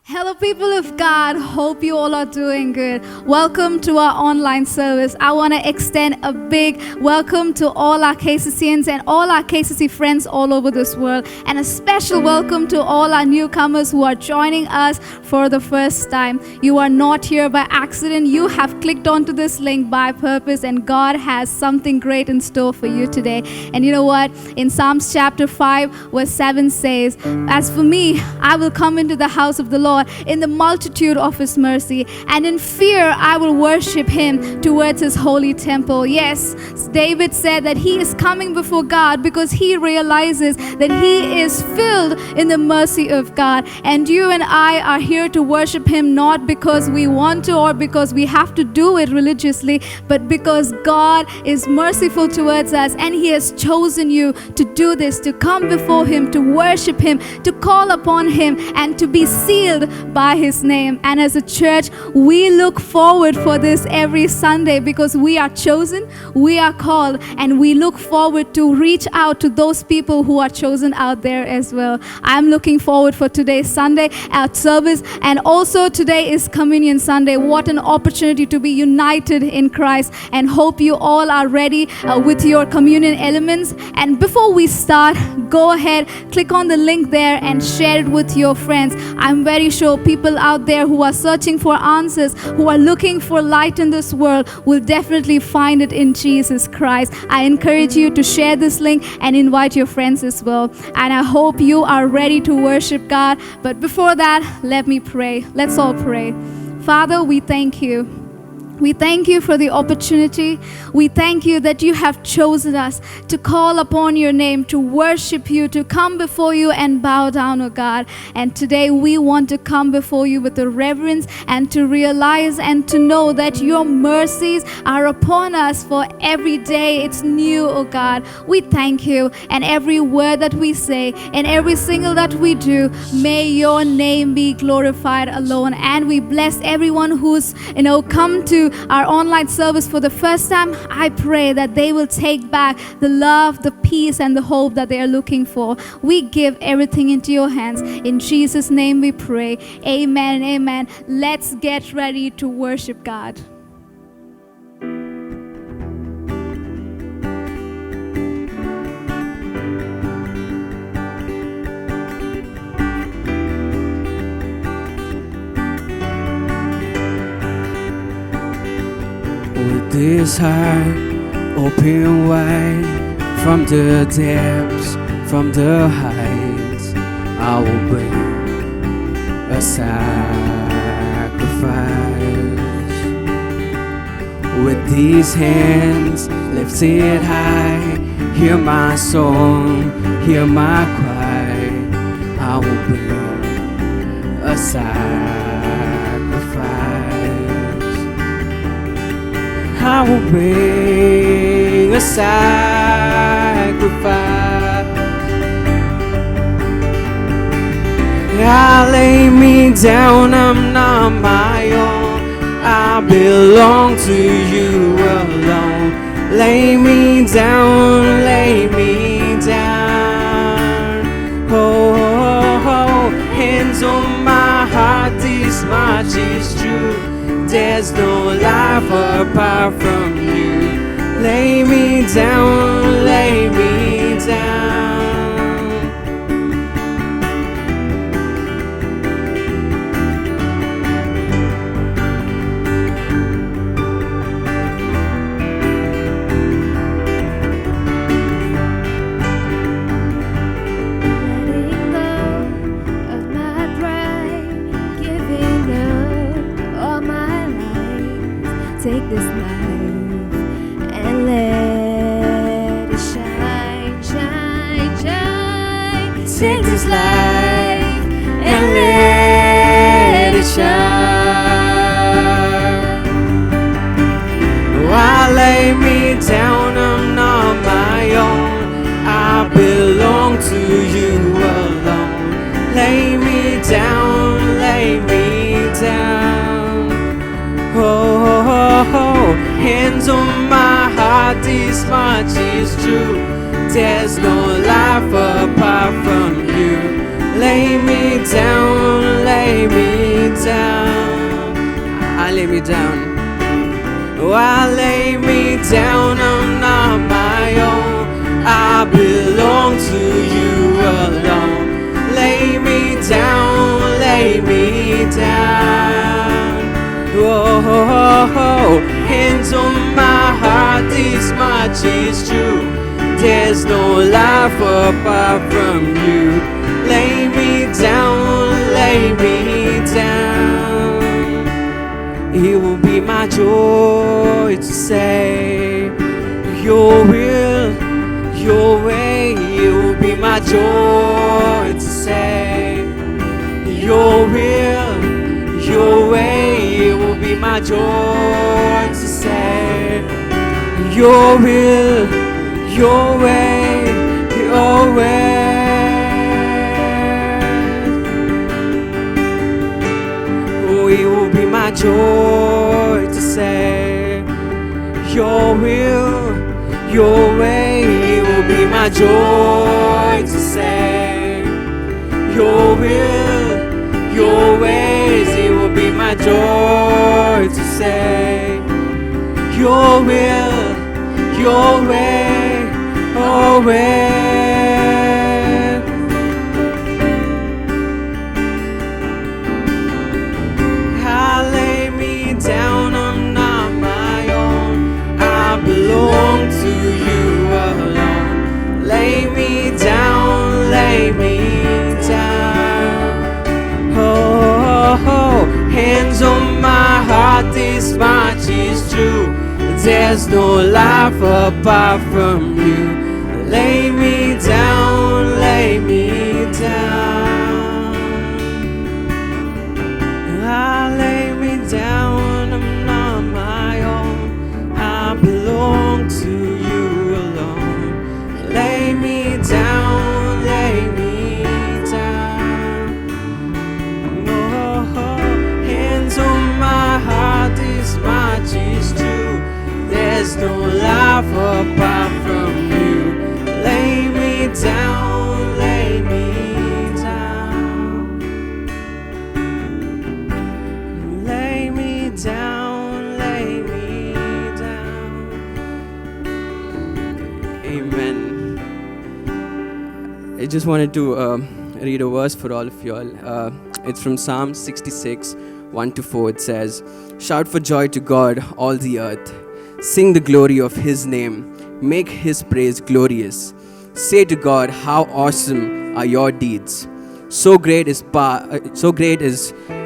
Hello, people of God. Hope you all are doing good. Welcome to our online service. I want to extend a big welcome to all our KCCians and all our KCC friends all over this world, and a special welcome to all our newcomers who are joining us for the first time. You are not here by accident. You have clicked onto this link by purpose, and God has something great in store for you today. And you know what? In Psalms chapter 5, verse 7 says, "As for me, I will come into the house of the Lord in the multitude of his mercy, and in fear I will worship him towards his holy temple." Yes, David said that he is coming before God because he realizes that he is filled in the mercy of God. And you and I are here to worship him not because we want to or because we have to do it religiously, but because God is merciful towards us, and he has chosen you to do this, to come before him, to worship him, to call upon him, and to be sealed by his name. And as a church, we look forward for this every Sunday because we are chosen, we are called, and we look forward to reach out to those people who are chosen out there as well. I'm looking forward for today's Sunday at service, and also today is Communion Sunday. What an opportunity to be united in Christ, and hope you all are ready with your communion elements. And before we start, go ahead, click on the link there and share it with your friends. I'm very sure people out there who are searching for answers, who are looking for light in this world, will definitely find it in Jesus Christ. I encourage you to share this link and invite your friends as well. And I hope you are ready to worship God. But before that, let me pray. Let's all pray. Father, we thank you. We thank you for the opportunity. We thank you that you have chosen us to call upon your name, to worship you, to come before you and bow down, oh God. And today we want to come before you with a reverence and to realize and to know that your mercies are upon us for every day. It's new, oh God. We thank you. And every word that we say and every single that we do, may your name be glorified alone. And we bless everyone who's, come to our online service for the first time. I pray that they will take back the love, the peace, and the hope that they are looking for. We give everything into your hands. In Jesus' name we pray. Amen and amen. Let's get ready to worship God. this heart open wide, from the depths, from the heights, I will bring a sacrifice. With these hands lifted high, hear my song, hear my cry. I will bring a sacrifice. I will bring a sacrifice. I lay me down, I'm not my own. I belong to you alone. Lay me down, lay me down. Oh, oh, oh. Hands on my heart, this much is true. There's no life apart from you. Lay me down, lay me down. Take this life and let it shine, shine, shine. Take this life and let it shine. Oh, I lay me down, I'm not my own. I belong to you alone. Lay me down, lay me down. Oh, hands on my heart, this much is true. There's no life apart from you. Lay me down, lay me down. I lay me down. Oh, I lay me down, I'm not my own. I belong to you alone. Lay me down, lay me down. Oh, hands on my heart, this much is true. There's no life apart from you. Lay me down, lay me down. It will be my joy to say your will, your way. It will be my joy to say your will, your way. It will be my joy to say your will, your way, your way. Oh, it will be my joy to say your will, your way. It will be my joy to say your will, your ways. It will be my joy to say your will, your way, your way. I lay me down, I'm not my own. I belong to you alone. Lay me down, lay me down. Oh, hands on my heart, this much is true. There's no life apart from you. Lay me down, lay me down. I lay me down, I'm not my own. I belong to you alone. Lay me down, lay me down. Oh, hands on my heart, this much is true. There's no life apart from you. Lay me down, lay me down. Lay me down, lay me down. Amen. I just wanted to read a verse for all of you all. It's from Psalm 66, 1-4. It says, "Shout for joy to God, all the earth. Sing the glory of His name. Make His praise glorious. Say to God, how awesome are your deeds. So great is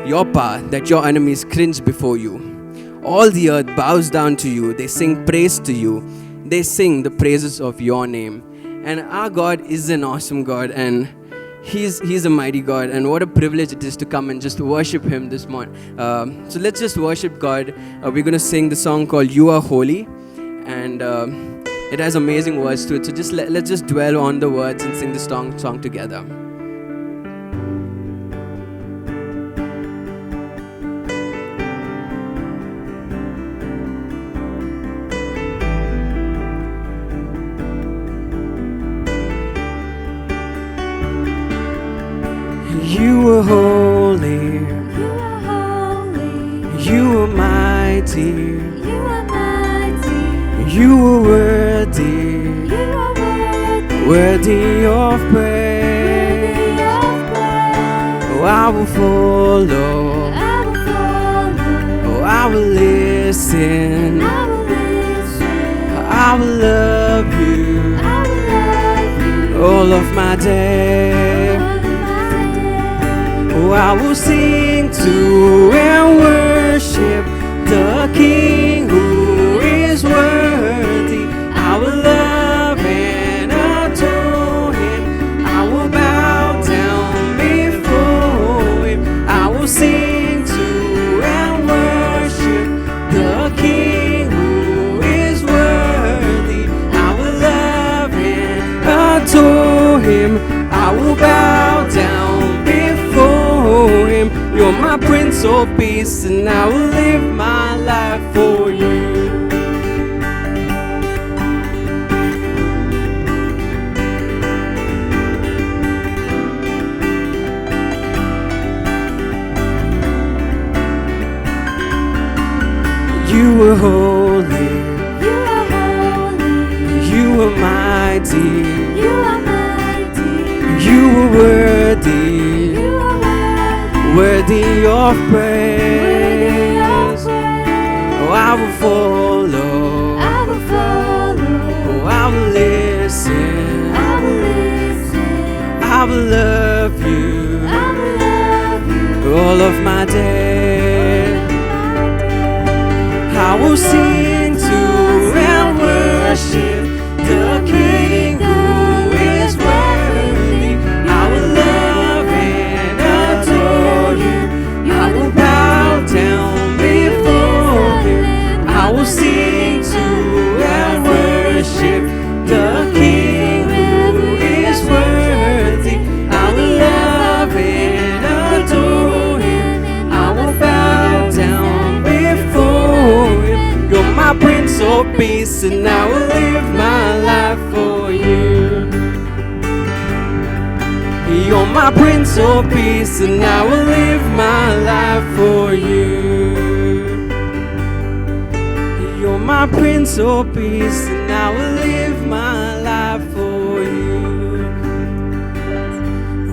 your power that your enemies cringe before you. All the earth bows down to you. They sing praise to you. They sing the praises of your name. And our God is an awesome God, and He's a mighty God, and what a privilege it is to come and just worship Him this morning. So let's just worship God. We're going to sing the song called You Are Holy, and it has amazing words to it. So just let's just dwell on the words and sing the song together. You are holy, You are holy. you are mighty, You are mighty. you are worthy, You are worthy. worthy of Worthy praise. of praise. Oh, I will follow, I will follow. oh, I will listen, I will listen. I will love you I will love you. all of my day. All of my days. Oh, I will sing to and worship the King who is worthy. I will love and adore Him. I will bow down before Him. I will sing to and worship the King who is worthy. I will love and adore Him. I will bow down before Him. You're my Prince of Peace, and I will live my life for you. You are holy, You are holy. you are mighty, You are mighty. you are worthy, You are worthy. worthy of Worthy praise. of praise. Oh, I will follow, I will follow. oh, I will listen, I will listen. I will love you I will love you. all of my day. I will sing to and worship the King who is worthy. I will love and adore you. I will bow down before Him. I will sing to and worship the King who is worthy. I will love and adore Him. I will bow down before Him. You're my Prince of Peace, and I will live my life for you. You're my Prince of Peace, and I will live my life for you. You're my Prince of Peace, and I will live my life for you.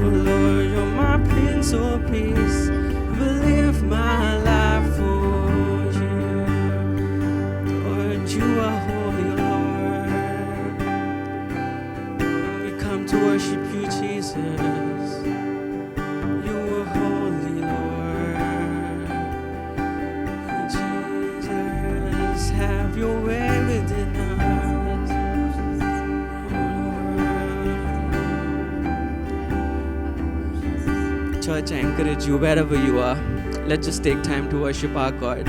Oh Lord, you're my Prince of Peace, I will live my life for you. Lord, you are holy, Lord. We come to worship you, Jesus. You are holy, Lord. Jesus, have your way within us. Oh Lord. Church, I encourage you wherever you are. Let's just take time to worship our God.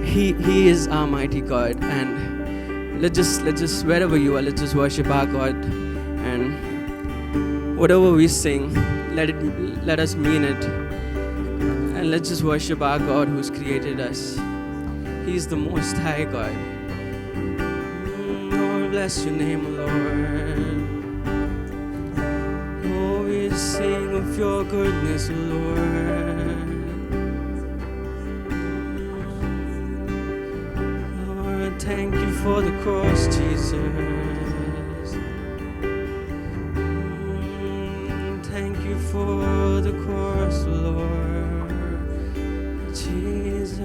He is our mighty God, and let's just wherever you are, let's just worship our God. And whatever we sing, let us mean it, and let's just worship our God who's created us. He's the Most High God. Lord, bless your name, Lord. Oh, we sing of your goodness, Lord. Lord, thank you for the cross, Jesus. Thank you for the cross, Lord Jesus.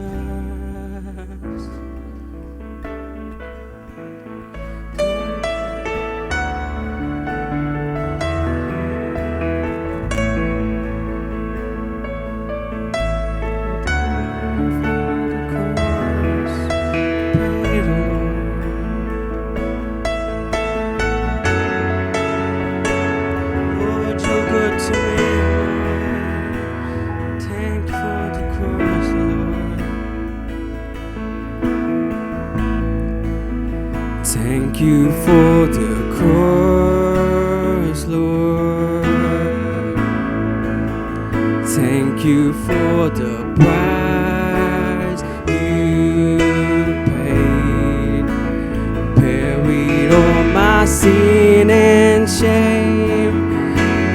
Thank you for the cross, Lord. Thank you for the price you paid. Buried all my sin and shame.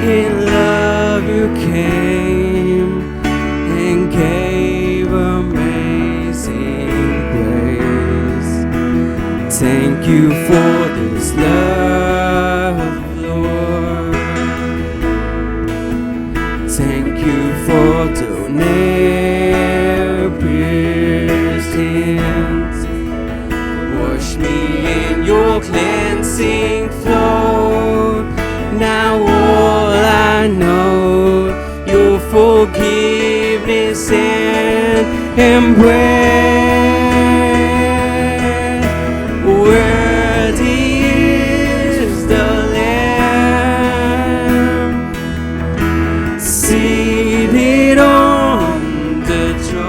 In love you came and gave amazing grace. Thank you for this love, Lord. Thank you for the nail-pierced hands. Wash me in your cleansing flow. Now all I know, your forgiveness and embrace. Worthy is the Lamb seated on the throne.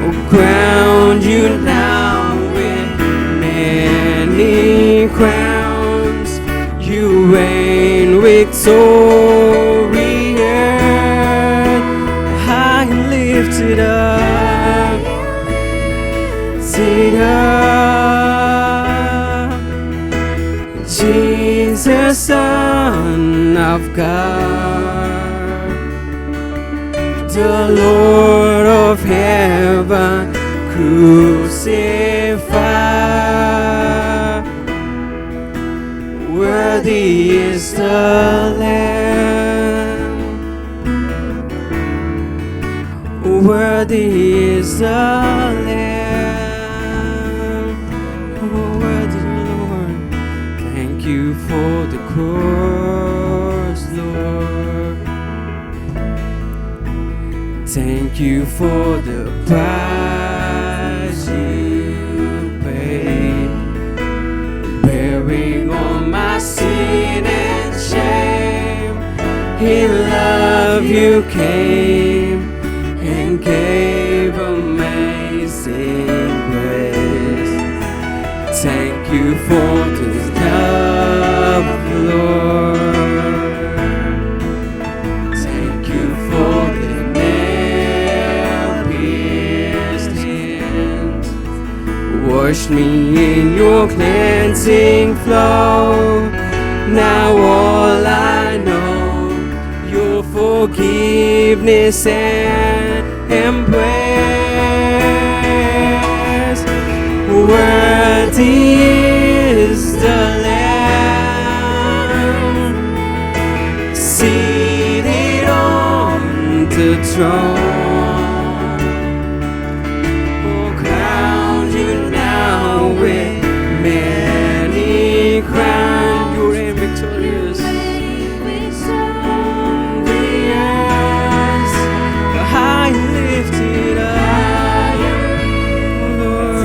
Oh, crown you now with many crowns. You reign victorious, high and lifted up, seated up. Jesus, Son of God, the Lord of heaven, crucified. Worthy is the Lamb. Worthy is the Lamb. Oh, worthy Lord. Thank you for the cross, Lord. Thank you for the price you paid. Bearing all my sin and shame. In love you came and gave amazing grace. Thank you for this love, Lord. Thank you for the nail-pierced hands. Wash me in your cleansing flow. Now all I know, your forgiveness and embrace. Worthy is the Lamb seated on the throne. Oh, crown you now with many crowns. You reign victorious. High and lifted up, Lord.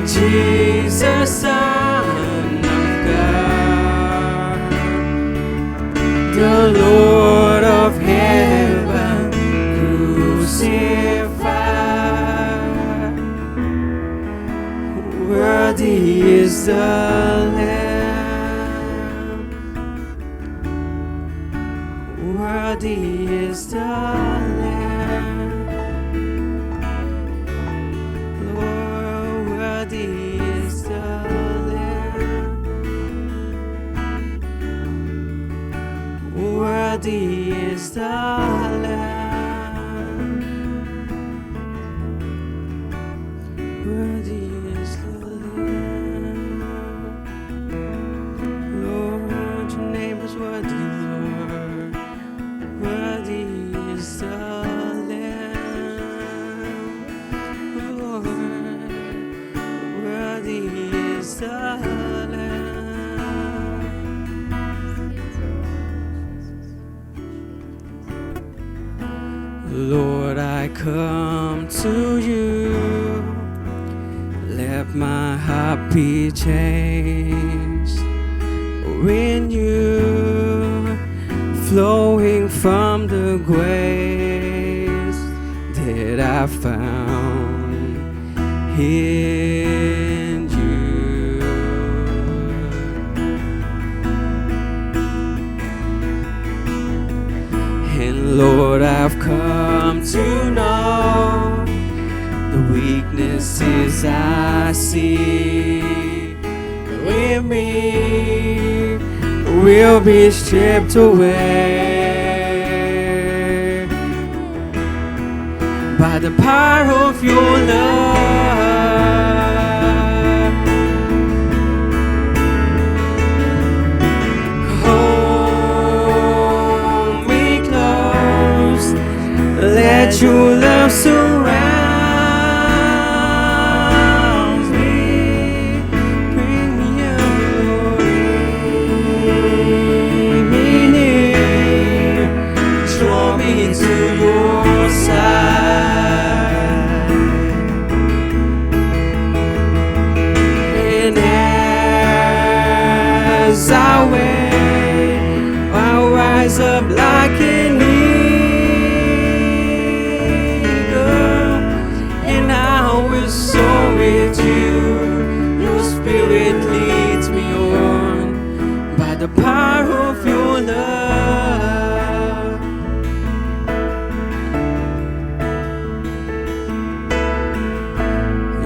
Jesus, Son of God, the Lord of heaven, crucified. Worthy is the Lamb. Worthy is the Lamb. Lord, worthy is the Lamb. Worthy is the Lamb. Worthy is the Lamb. Lord, your name is worthy, Lord. Worthy is the Lamb. Lord, worthy is the Lamb. Lord, I come to you. Let my heart be changed. When you flowing from the grace that I found in you. And Lord, I've come to know the weaknesses I see in me will be stripped away by the power of your love. Hold me close, let your love surround me. Bring me up, Lord, bring me near, draw me to your side. And as I wait, I'll rise up like an eagle, and I will soar with you. Your spirit leads me on by the power of your love.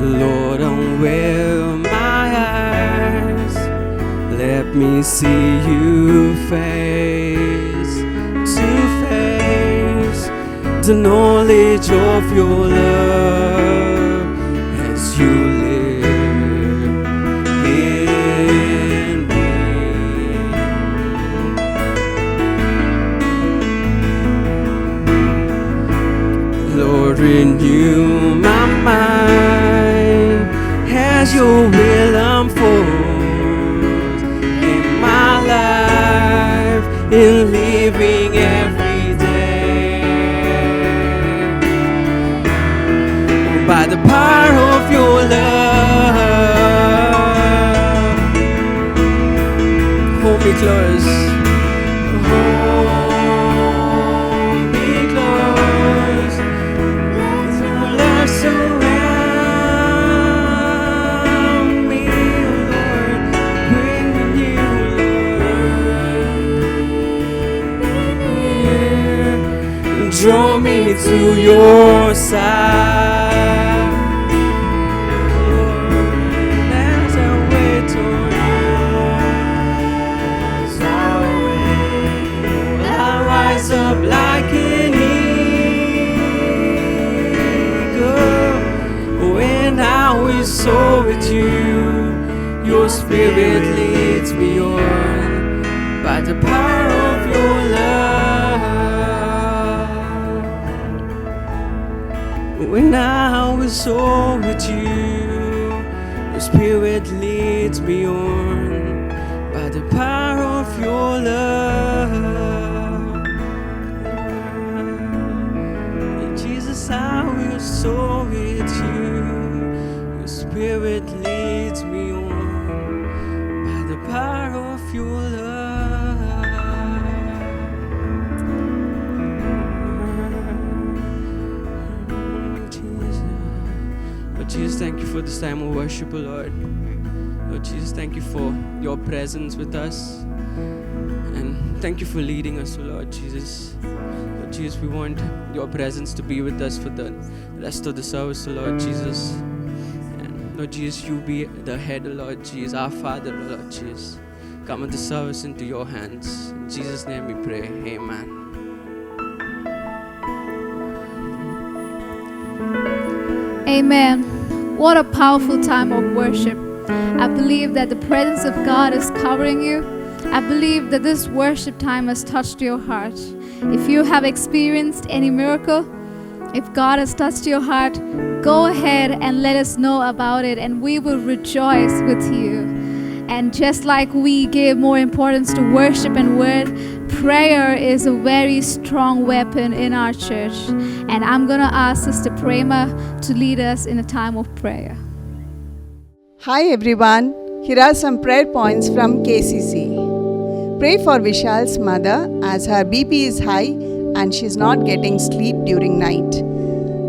Lord, unveil my eyes, let me see you face to face, the knowledge of your love as you live in me. Lord, renew my mind as your will unfolds in my life, in living every day. By the power of your love, hold me close. Hold me close. Let your love surround me, Lord. Bring me near, Lord. Draw me to your side. Lord, as I wait on you, I'll rise up like an eagle, when I will soar with you. Your spirit leads me on by the power of your love. When I will soar with you, your spirit leads me on by the power of your love. Jesus, I will soar with you. Your spirit leads me on by the power of your love. Lord Jesus, thank you for this time of worship, O Lord. Lord Jesus, thank you for your presence with us. And thank you for leading us, O Lord Jesus. Lord Jesus, we want your presence to be with us for the rest of the service, O Lord Jesus. And Lord Jesus, you be the head, O Lord Jesus, our Father, O Lord Jesus. Commit the service into your hands. In Jesus' name we pray. Amen. Amen. What a powerful time of worship. I believe that the presence of God is covering you. I believe that this worship time has touched your heart. If you have experienced any miracle, if God has touched your heart, go ahead and let us know about it, and we will rejoice with you. And just like we give more importance to worship and word, prayer is a very strong weapon in our church. And I'm going to ask Sister Prema to lead us in a time of prayer. Hi everyone, here are some prayer points from KCC. Pray for Vishal's mother as her BP is high and she's not getting sleep during night.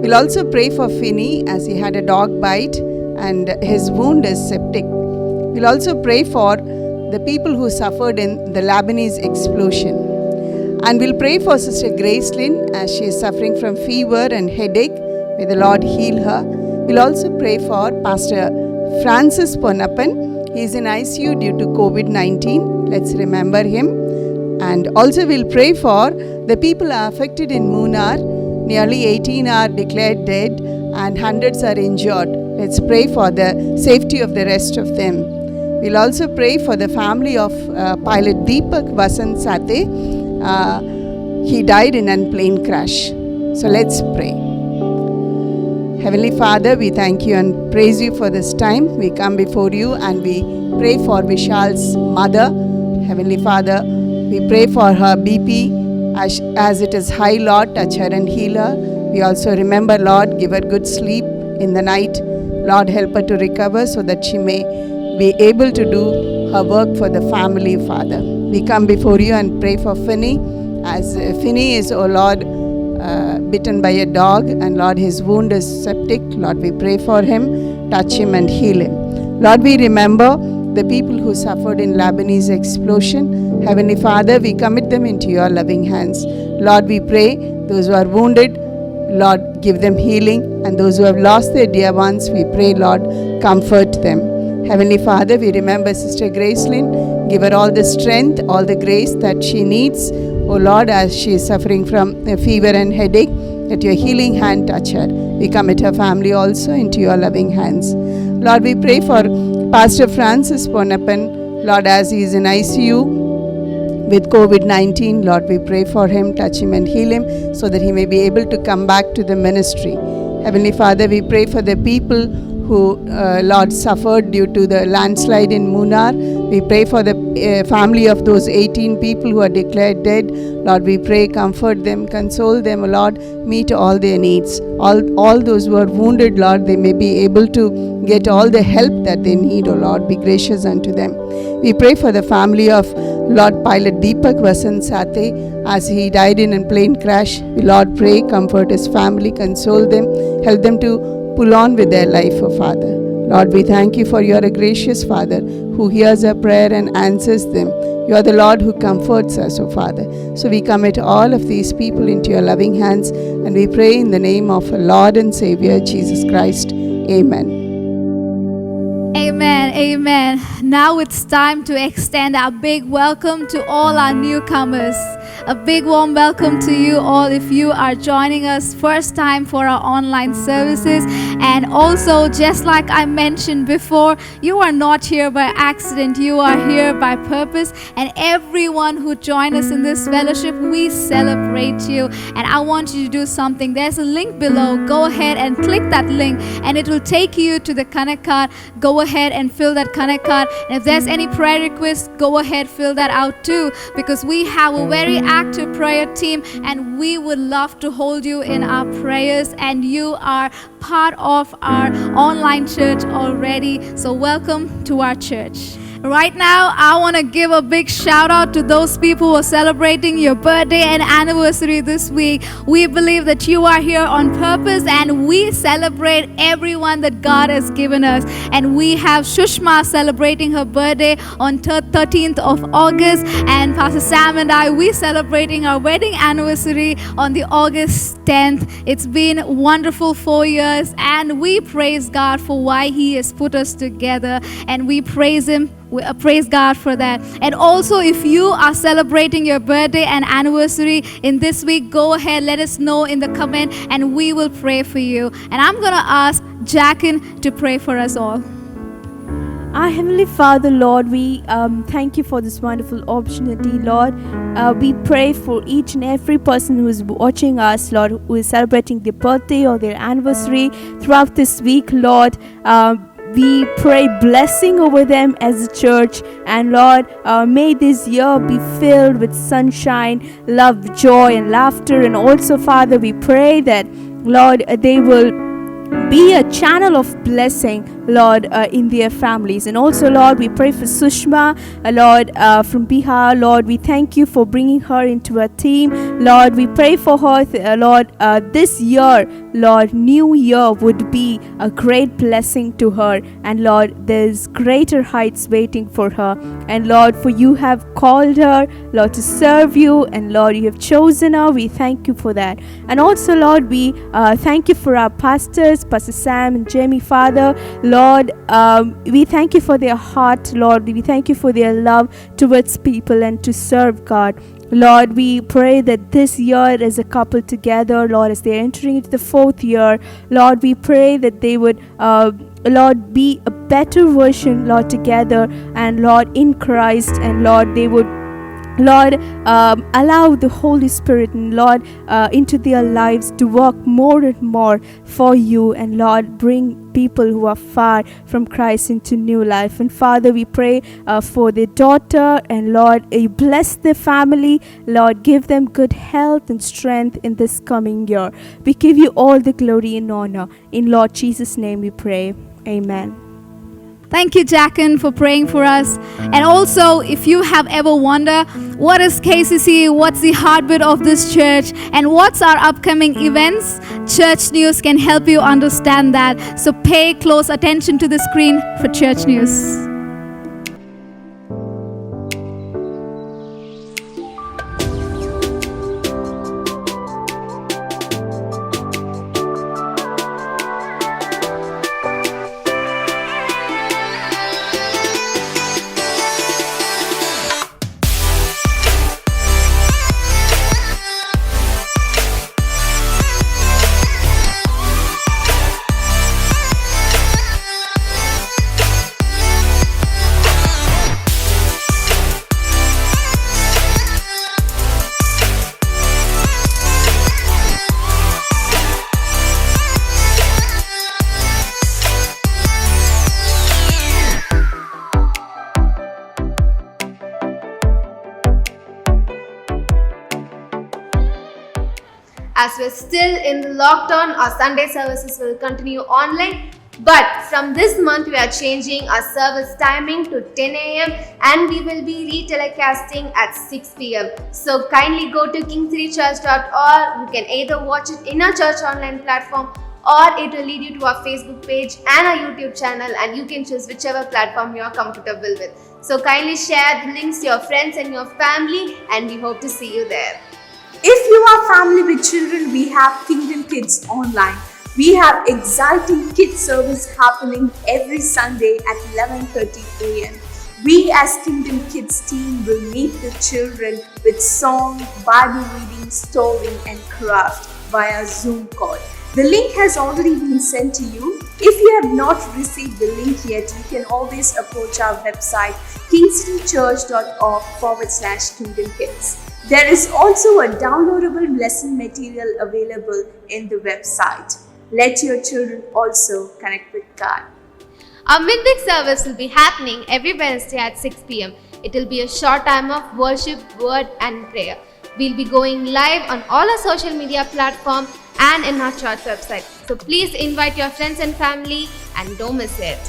We'll also pray for Finney as he had a dog bite and his wound is septic. We'll also pray for the people who suffered in the Lebanese explosion. And we'll pray for Sister Gracelyn as she is suffering from fever and headache. May the Lord heal her. We'll also pray for Pastor Francis Ponappan. He is in ICU due to COVID-19. Let's remember him. And also we'll pray for the people affected in Munnar. Nearly 18 are declared dead and hundreds are injured. Let's pray for the safety of the rest of them. We'll also pray for the family of pilot Deepak Vasant Sathe. He died in an plane crash. So let's pray. Heavenly Father, we thank you and praise you for this time. We come before you and we pray for Vishal's mother. Heavenly Father, we pray for her BP as it is high, Lord, touch her and heal her. We also remember, Lord, give her good sleep in the night. Lord, help her to recover so that she may be able to do her work for the family, Father. We come before you and pray for Finney as Finney is, oh Lord, bitten by a dog and Lord, his wound is septic. Lord, we pray for him, touch him and heal him. Lord, we remember the people who suffered in Lebanese explosion. Heavenly Father, we commit them into your loving hands. Lord, we pray those who are wounded, Lord, give them healing, and those who have lost their dear ones, we pray, Lord, comfort them. Heavenly Father, we remember Sister Gracelyn. Give her all the strength, all the grace that she needs. Oh Lord, as she is suffering from a fever and headache, let your healing hand touch her. We commit her family also into your loving hands. Lord, we pray for Pastor Francis Ponappan. Lord, as he is in ICU with COVID-19, Lord, we pray for him, touch him and heal him so that he may be able to come back to the ministry. Heavenly Father, we pray for the people who, Lord, suffered due to the landslide in Munnar. We pray for the family of those 18 people who are declared dead. Lord, we pray, comfort them, console them, Lord, meet all their needs. All those who are wounded, Lord, they may be able to get all the help that they need, O Lord, be gracious unto them. We pray for the family of Lord Pilot Deepak Vasant Sathe as he died in a plane crash. We, Lord, pray, comfort his family, console them, help them to pull on with their life, O Father. Lord, we thank you for you are a gracious Father who hears our prayer and answers them. You are the Lord who comforts us, O Father. So we commit all of these people into your loving hands and we pray in the name of our Lord and Savior, Jesus Christ. Amen. Amen, amen. Now it's time to extend our big welcome to all our newcomers. A big warm welcome to you all if you are joining us first time for our online services. And also, just like I mentioned before, you are not here by accident, you are here by purpose. And everyone who joined us in this fellowship, we celebrate you. And I want you to do something. There's a link below. Go ahead and click that link and it will take you to the Connect card. Go ahead and fill that Connect card. And if there's any prayer requests, go ahead, fill that out too, because we have a very active prayer team and we would love to hold you in our prayers, and you are part of our online church already. So welcome to our church. Right now, I want to give a big shout out to those people who are celebrating your birthday and anniversary this week. We believe that you are here on purpose and we celebrate everyone that God has given us. And we have Shushma celebrating her birthday on 13th of August, and Pastor Sam and I, we celebrating our wedding anniversary on the August 10th. It's been wonderful 4 years and we praise God for why He has put us together, and we praise Him. We praise God for that. And also, if you are celebrating your birthday and anniversary in this week, go ahead, let us know in the comment and we will pray for you. And I'm going to ask Jackin to pray for us all. Our Heavenly Father, Lord, we thank you for this wonderful opportunity, Lord. We pray for each and every person who is watching us, Lord, who is celebrating their birthday or their anniversary throughout this week, Lord. We pray blessing over them as a church, and Lord, may this year be filled with sunshine, love, joy and laughter. And also, Father, we pray that, Lord, they will be a channel of blessing, Lord, in their families. And also, Lord, we pray for Sushma, Lord, from Bihar. Lord, we thank you for bringing her into our team. Lord, we pray for her, Lord, this year, Lord, new year would be a great blessing to her. And Lord, there's greater heights waiting for her. And Lord, for you have called her, Lord, to serve you. And Lord, you have chosen her. We thank you for that. And also, Lord, we thank you for our pastors, Pastor Sam and Jamie, Father. Lord, we thank you for their heart, Lord. We thank you for their love towards people and to serve God. Lord, we pray that this year as a couple together, Lord, as they're entering into the 4th year, Lord, we pray that they would, Lord, be a better version, Lord, together, and Lord, in Christ, and Lord, they would, Lord, allow the Holy Spirit and Lord into their lives to work more and more for you, and Lord, bring people who are far from Christ into new life. And Father, we pray for their daughter, and Lord, you bless their family. Lord, give them good health and strength in this coming year. We give you all the glory and honor. In Lord Jesus' name we pray. Amen. Thank you, Jackin, for praying for us. And also, if you have ever wondered, what is KCC, what's the heartbeat of this church, and what's our upcoming events, Church News can help you understand that. So pay close attention to the screen for Church News. As we're still in the lockdown, our Sunday services will continue online. But from this month, we are changing our service timing to 10 a.m. and we will be re-telecasting at 6 p.m. So kindly go to king3church.org. You can either watch it in our church online platform or it will lead you to our Facebook page and our YouTube channel, and you can choose whichever platform you are comfortable with. So kindly share the links to your friends and your family, and we hope to see you there. If you are family with children, we have Kingdom Kids Online. We have exciting kids service happening every Sunday at 11:30 a.m. We as Kingdom Kids team will meet the children with song, Bible reading, story and craft via Zoom call. The link has already been sent to you. If you have not received the link yet, you can always approach our website kingcitychurch.org/kingdomkids. There is also a downloadable lesson material available in the website. Let your children also connect with God. Our midweek service will be happening every Wednesday at 6 p.m. It will be a short time of worship, word and prayer. We'll be going live on all our social media platforms and in our church website. So please invite your friends and family and don't miss it.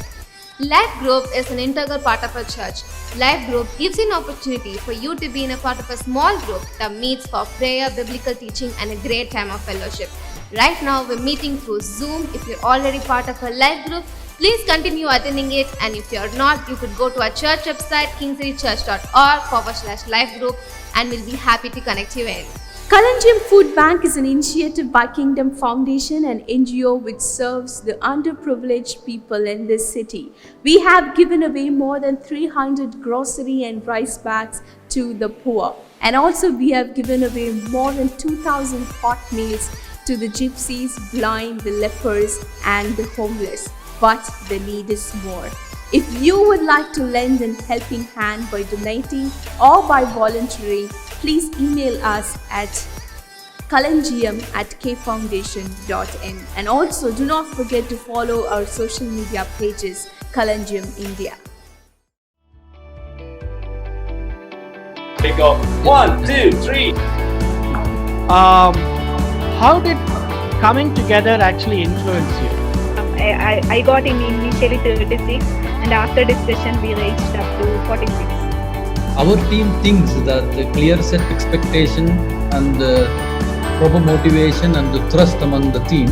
Life Group is an integral part of our church. Life Group gives you an opportunity for you to be in a part of a small group that meets for prayer, biblical teaching and a great time of fellowship. Right now we're meeting through Zoom. If you're already part of a Life Group, please continue attending it, and if you're not, you could go to our church website kingcitychurch.org/life group and we'll be happy to connect you in. Kalanjam Food Bank is an initiative by Kingdom Foundation, an NGO which serves the underprivileged people in this city. We have given away more than 300 grocery and rice bags to the poor, and also we have given away more than 2,000 hot meals to the gypsies, blind, the lepers and the homeless. But the need is more. If you would like to lend a helping hand by donating or by volunteering, please email us at kalangiam@kfoundation.in, and also do not forget to follow our social media pages, Kalangiam India. We go 1, 2, 3. How did coming together actually influence you? I got initially 36, and after discussion we reached up to 46. Our team thinks that the clear set expectation and the proper motivation and the trust among the team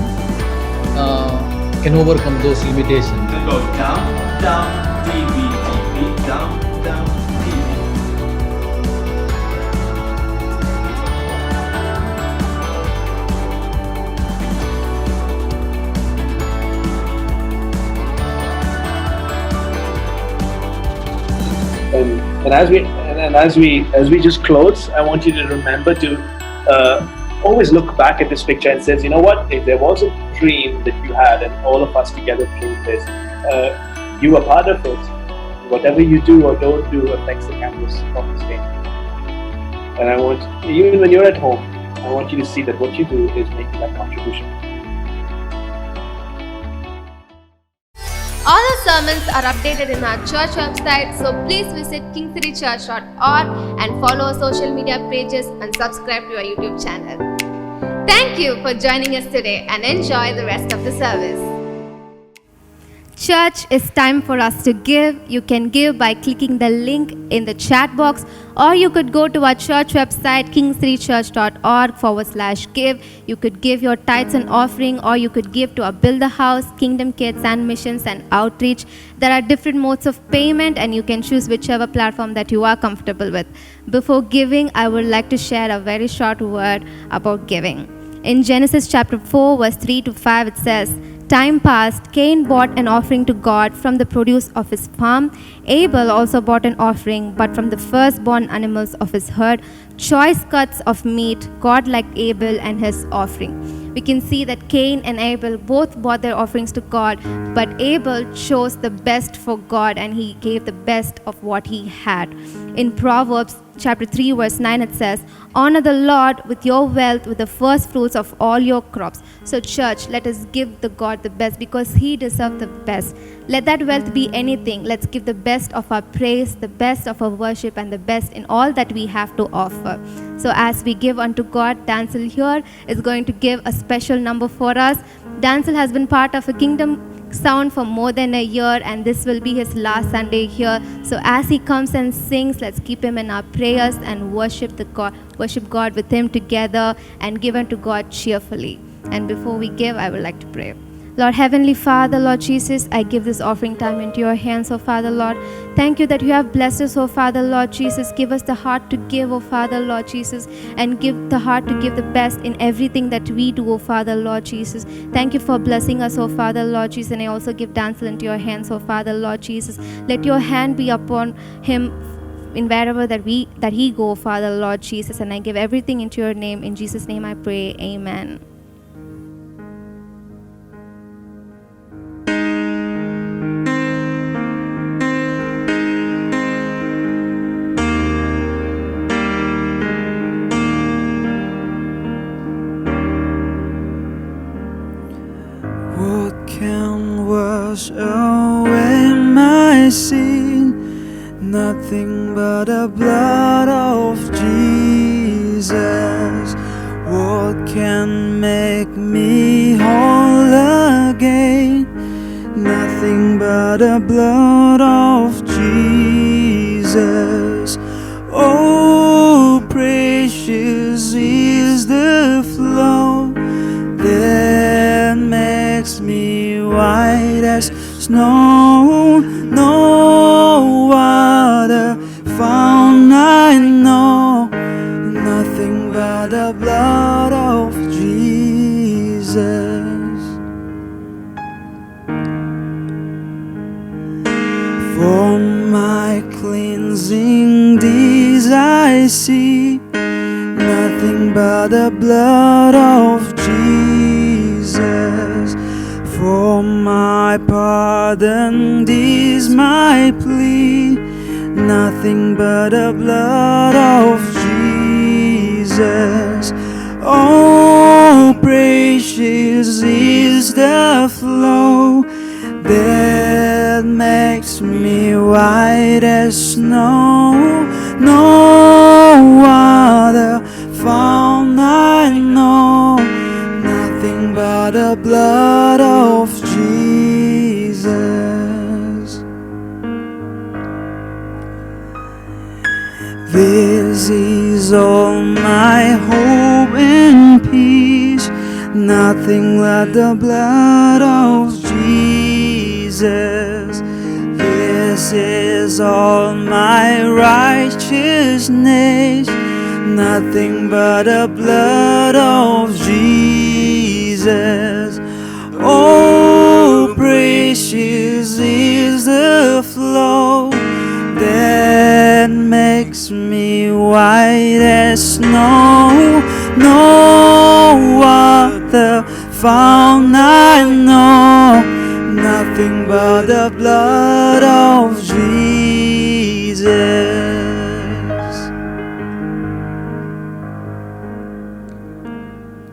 can overcome those limitations. Then go down, down, DB, DB, down, down, DB. And as we just close, I want you to remember to always look back at this picture and says, you know what? If there was a dream that you had, and all of us together through this, you are part of it. Whatever you do or don't do affects the canvas of the stage. And I want, even when you're at home, I want you to see that what you do is making that contribution. All our sermons are updated in our church website, so please visit kingcitychurch.org and follow our social media pages and subscribe to our YouTube channel. Thank you for joining us today and enjoy the rest of the service. Church, it's time for us to give. You can give by clicking the link in the chat box, or you could go to our church website, kingcitychurch.org/give. You could give your tithes and offering, or you could give to our Build a House, Kingdom Kids and Missions and Outreach. There are different modes of payment, and you can choose whichever platform that you are comfortable with. Before giving, I would like to share a very short word about giving. In Genesis chapter 4, verse 3 to 5, it says, "Time passed, Cain brought an offering to God from the produce of his farm. Abel also brought an offering, but from the firstborn animals of his herd, choice cuts of meat. God liked Abel and his offering." We can see that Cain and Abel both brought their offerings to God, but Abel chose the best for God, and he gave the best of what he had. In Proverbs chapter 3 verse 9, it says, "Honor the Lord with your wealth, with the first fruits of all your crops." So church, let us give the God the best, because he deserves the best. Let that wealth be anything. Let's give the best of our praise, the best of our worship, and the best in all that we have to offer. So as we give unto God, Dancel here is going to give a special number for us. Dancel has been part of a Kingdom Sound for more than a year, and this will be his last Sunday here. So as he comes and sings, let's keep him in our prayers and worship God with him together, and give unto God cheerfully. And before we give, I would like to pray. Lord Heavenly Father, Lord Jesus, I give this offering time into your hands, oh Father, Lord. Thank you that you have blessed us, oh Father, Lord Jesus. Give us the heart to give, oh Father, Lord Jesus, and give the heart to give the best in everything that we do, oh Father, Lord Jesus. Thank you for blessing us, oh Father, Lord Jesus, and I also give Dancel into your hands, oh Father, Lord Jesus. Let your hand be upon him in wherever that he go, Father, Lord Jesus, and I give everything into your name. In Jesus' name I pray, amen. What can wash away my sin? Nothing but the blood of Jesus. What can make me whole again? Nothing but the blood of Jesus. Oh, precious is the flow that makes me white as snow. No other found I know. Nothing but the blood of Jesus. For my cleansing this I see, nothing but the blood of Jesus. For my pardon this my plea, nothing but the blood of Jesus. Oh, precious is the flow that makes me white as snow. No other found I know. Nothing but the blood of Jesus. is all my hope and peace. Nothing but the blood of Jesus. This is all my righteousness. Nothing but the blood of Jesus. Oh, precious is the flow that makes me white as snow. No other found I know. Nothing but the blood of Jesus.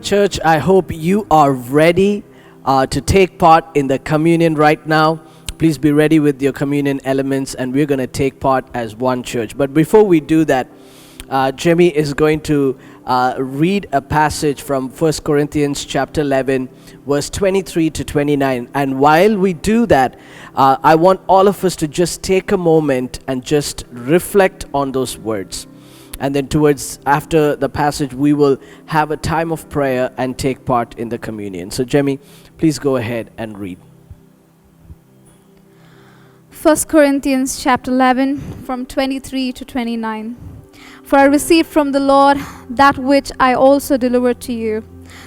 Church, I hope you are ready to take part in the communion right now. Please be ready with your communion elements, and we're going to take part as one church. But before we do that, Jimmy is going to read a passage from 1 Corinthians chapter 11, verse 23 to 29. And while we do that, I want all of us to just take a moment and just reflect on those words. And then towards after the passage, we will have a time of prayer and take part in the communion. So Jimmy, please go ahead and read. 1 Corinthians chapter 11 from 23 to 29. For I received from the Lord that which I also delivered to you,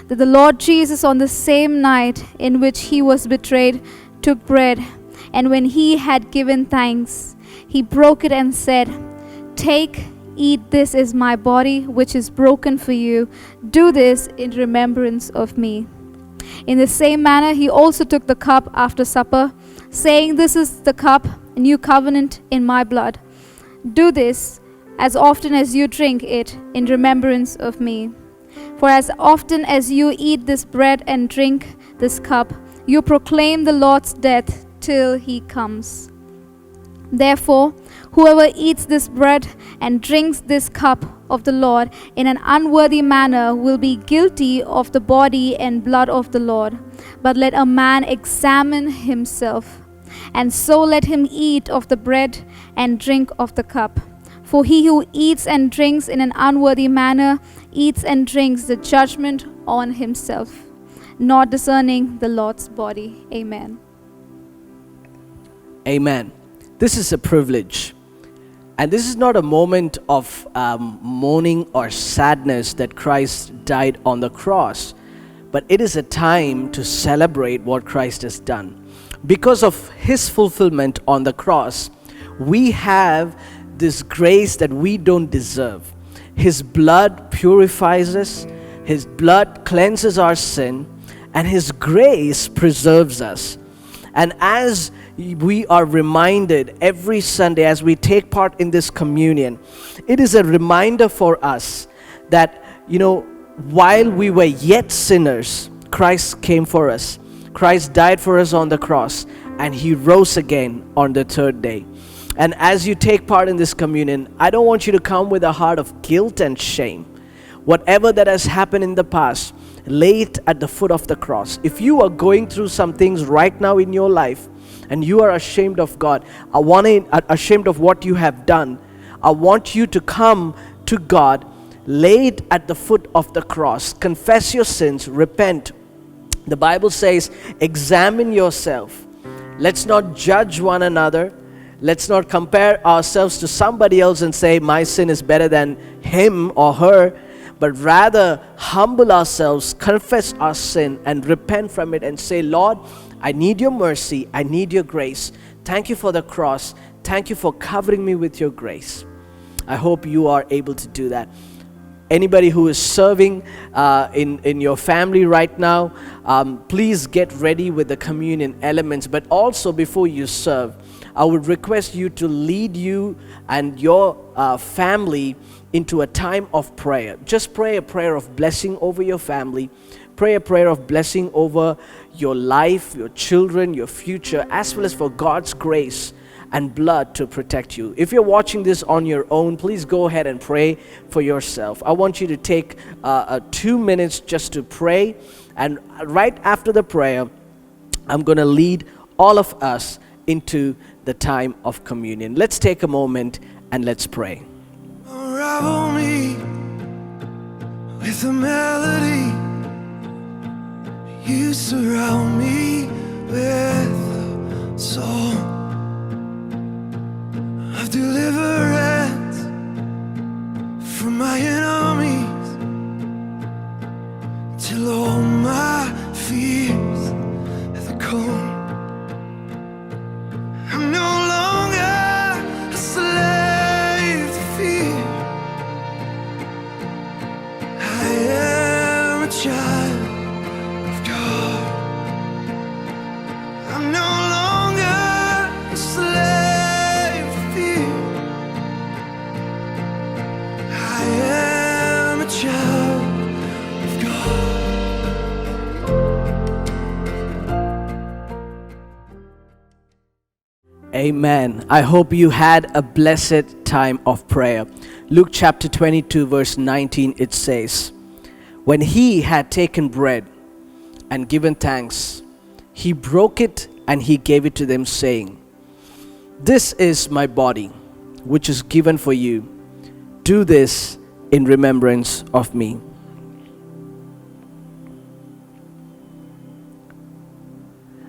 that the Lord Jesus on the same night in which he was betrayed took bread, and when he had given thanks, he broke it and said, "Take, eat, this is my body which is broken for you. Do this in remembrance of me." In the same manner he also took the cup after supper, saying, "This is the cup, a new covenant in my blood. Do this as often as you drink it in remembrance of me. For as often as you eat this bread and drink this cup, you proclaim the Lord's death till he comes. Therefore, whoever eats this bread and drinks this cup of the Lord in an unworthy manner will be guilty of the body and blood of the Lord. But let a man examine himself, and so let him eat of the bread and drink of the cup. For he who eats and drinks in an unworthy manner eats and drinks the judgment on himself, not discerning the Lord's body." Amen. Amen. This is a privilege. And this is not a moment of mourning or sadness that Christ died on the cross, but it is a time to celebrate what Christ has done. Because of his fulfillment on the cross, we have this grace that we don't deserve. His blood purifies us, his blood cleanses our sin, and his grace preserves us. And as we are reminded every Sunday as we take part in this communion, it is a reminder for us that, while we were yet sinners, Christ came for us. Christ died for us on the cross, and he rose again on the third day. And as you take part in this communion, I don't want you to come with a heart of guilt and shame. Whatever that has happened in the past, lay it at the foot of the cross. If you are going through some things right now in your life, and you are ashamed of God, ashamed of what you have done, I want you to come to God, lay it at the foot of the cross, confess your sins, repent. The Bible says, examine yourself. Let's not judge one another. Let's not compare ourselves to somebody else and say, my sin is better than him or her, but rather humble ourselves, confess our sin, and repent from it and say, Lord, I need your mercy. I need your grace. Thank you for the cross. Thank you for covering me with your grace. I hope you are able to do that. Anybody who is serving in your family right now, please get ready with the communion elements. But also before you serve, I would request you to lead you and your family into a time of prayer. Just pray a prayer of blessing over your family. Pray a prayer of blessing over your life, your children, your future, as well as for God's grace and blood to protect you. If you're watching this on your own, please go ahead and pray for yourself. I want you to take 2 minutes just to pray. And right after the prayer, I'm going to lead all of us into the time of communion. Let's take a moment and let's pray. Unravel me with a melody. You surround me with a song of deliverance from my enemies, till all my fears are gone. I'm no longer a slave to fear. I am a child of God. I'm no longer a slave to fear. I am a child of God. Amen. I hope you had a blessed time of prayer. Luke chapter 22 verse 19, it says, when he had taken bread and given thanks, he broke it and he gave it to them, saying, this is my body, which is given for you. Do this in remembrance of me.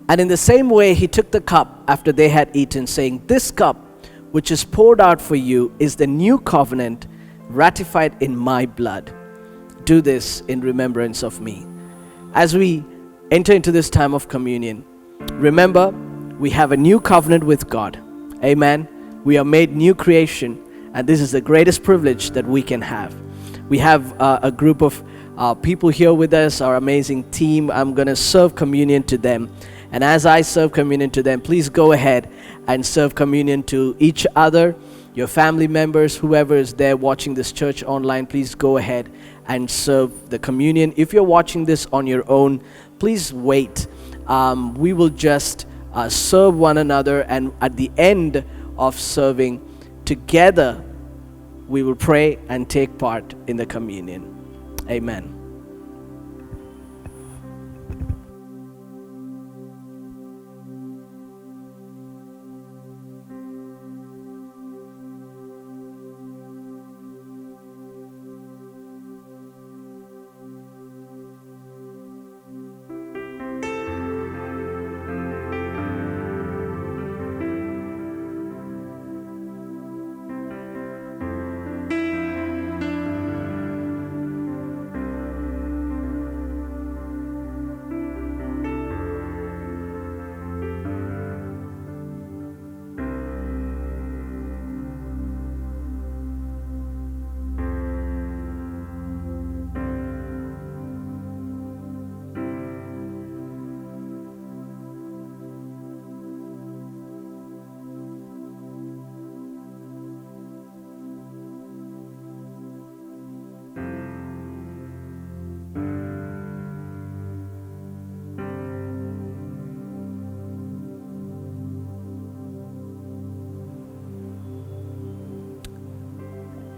And in the same way, he took the cup after they had eaten, saying, this cup which is poured out for you is the new covenant ratified in my blood. Do this in remembrance of me. As we enter into this time of communion, remember, we have a new covenant with God. Amen. We are made new creation, and this is the greatest privilege that we can have. We have a group of people here with us, our amazing team. I'm going to serve communion to them. And as I serve communion to them, please go ahead and serve communion to each other, your family members, whoever is there watching this church online. Please go ahead and serve the communion. If you're watching this on your own, please wait. We will just serve one another, and at the end of serving together, we will pray and take part in the communion. Amen.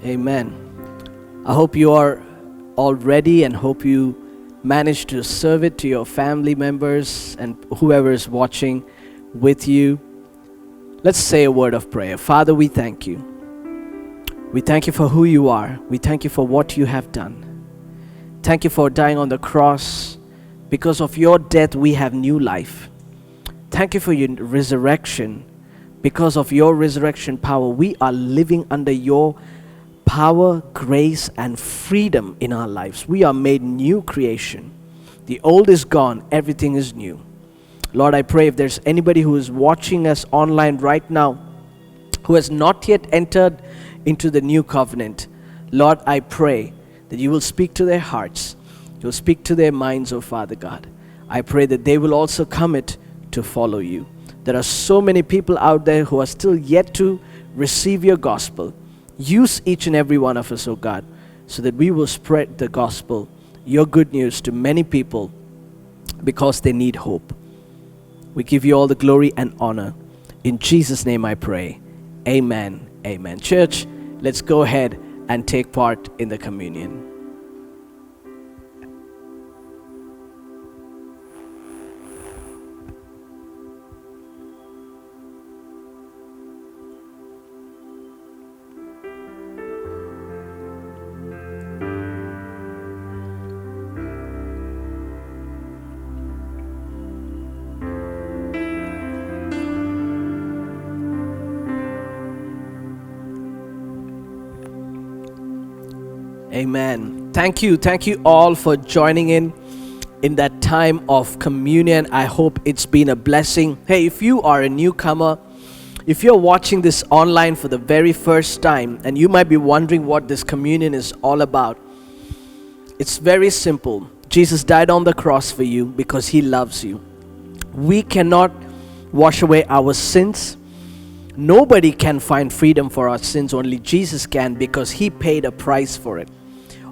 Amen. I hope you are all ready, and hope you manage to serve it to your family members and whoever is watching with you. Let's say a word of prayer. Father, we thank you. We thank you for who you are. We thank you for what you have done. Thank you for dying on the cross. Because of your death, we have new life. Thank you for your resurrection. Because of your resurrection power, we are living under your power, grace, and freedom in our lives. We are made new creation. The old is gone, everything is new. Lord, I pray if there's anybody who is watching us online right now who has not yet entered into the new covenant, Lord, I pray that you will speak to their hearts. You will speak to their minds, oh Father God. I pray that they will also commit to follow you. There are so many people out there who are still yet to receive your gospel. Use each and every one of us, oh God, so that we will spread the gospel, your good news, to many people because they need hope. We give you all the glory and honor. In Jesus' name I pray. Amen. Amen. Church, let's go ahead and take part in the communion. Amen. Thank you all for joining in that time of communion. I hope it's been a blessing. Hey, if you are a newcomer, if you're watching this online for the very first time and you might be wondering what this communion is all about, it's very simple. Jesus died on the cross for you because he loves you. We cannot wash away our sins. Nobody can find freedom for our sins. Only Jesus can, because he paid a price for it.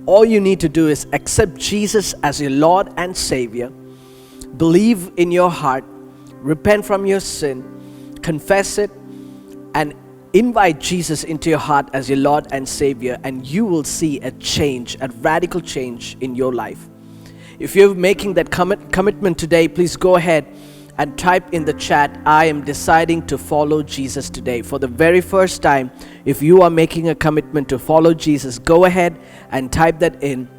All you need to do is accept Jesus as your Lord and Savior. Believe in your heart. Repent from your sin. Confess it. And invite Jesus into your heart as your Lord and Savior. And you will see a change, a radical change in your life. If you're making that commitment today, please go ahead and type in the chat, I am deciding to follow Jesus today. For the very first time, if you are making a commitment to follow Jesus, go ahead and type that in.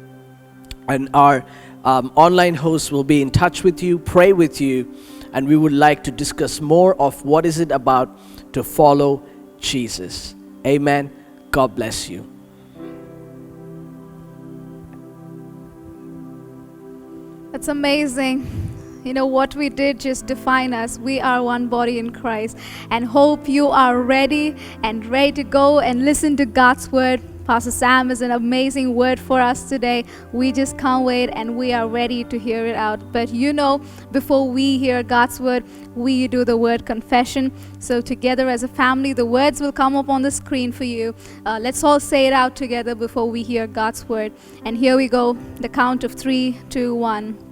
And our online host will be in touch with you, pray with you, and we would like to discuss more of what is it about to follow Jesus. Amen. God bless you. That's amazing. You know, what we did just define us. We are one body in Christ. And hope you are ready to go and listen to God's word. Pastor Sam is an amazing word for us today. We just can't wait, and we are ready to hear it out. But you know, before we hear God's word, we do the word confession. So together as a family, the words will come up on the screen for you. Let's all say it out together before we hear God's word. And here we go. The count of 3, 2, 1.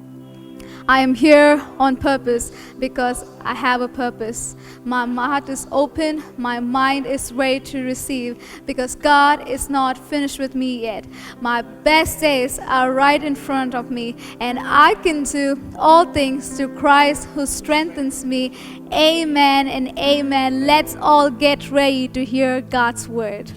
I am here on purpose because I have a purpose. My heart is open, my mind is ready to receive because God is not finished with me yet. My best days are right in front of me, and I can do all things through Christ who strengthens me. Amen and amen. Let's all get ready to hear God's word.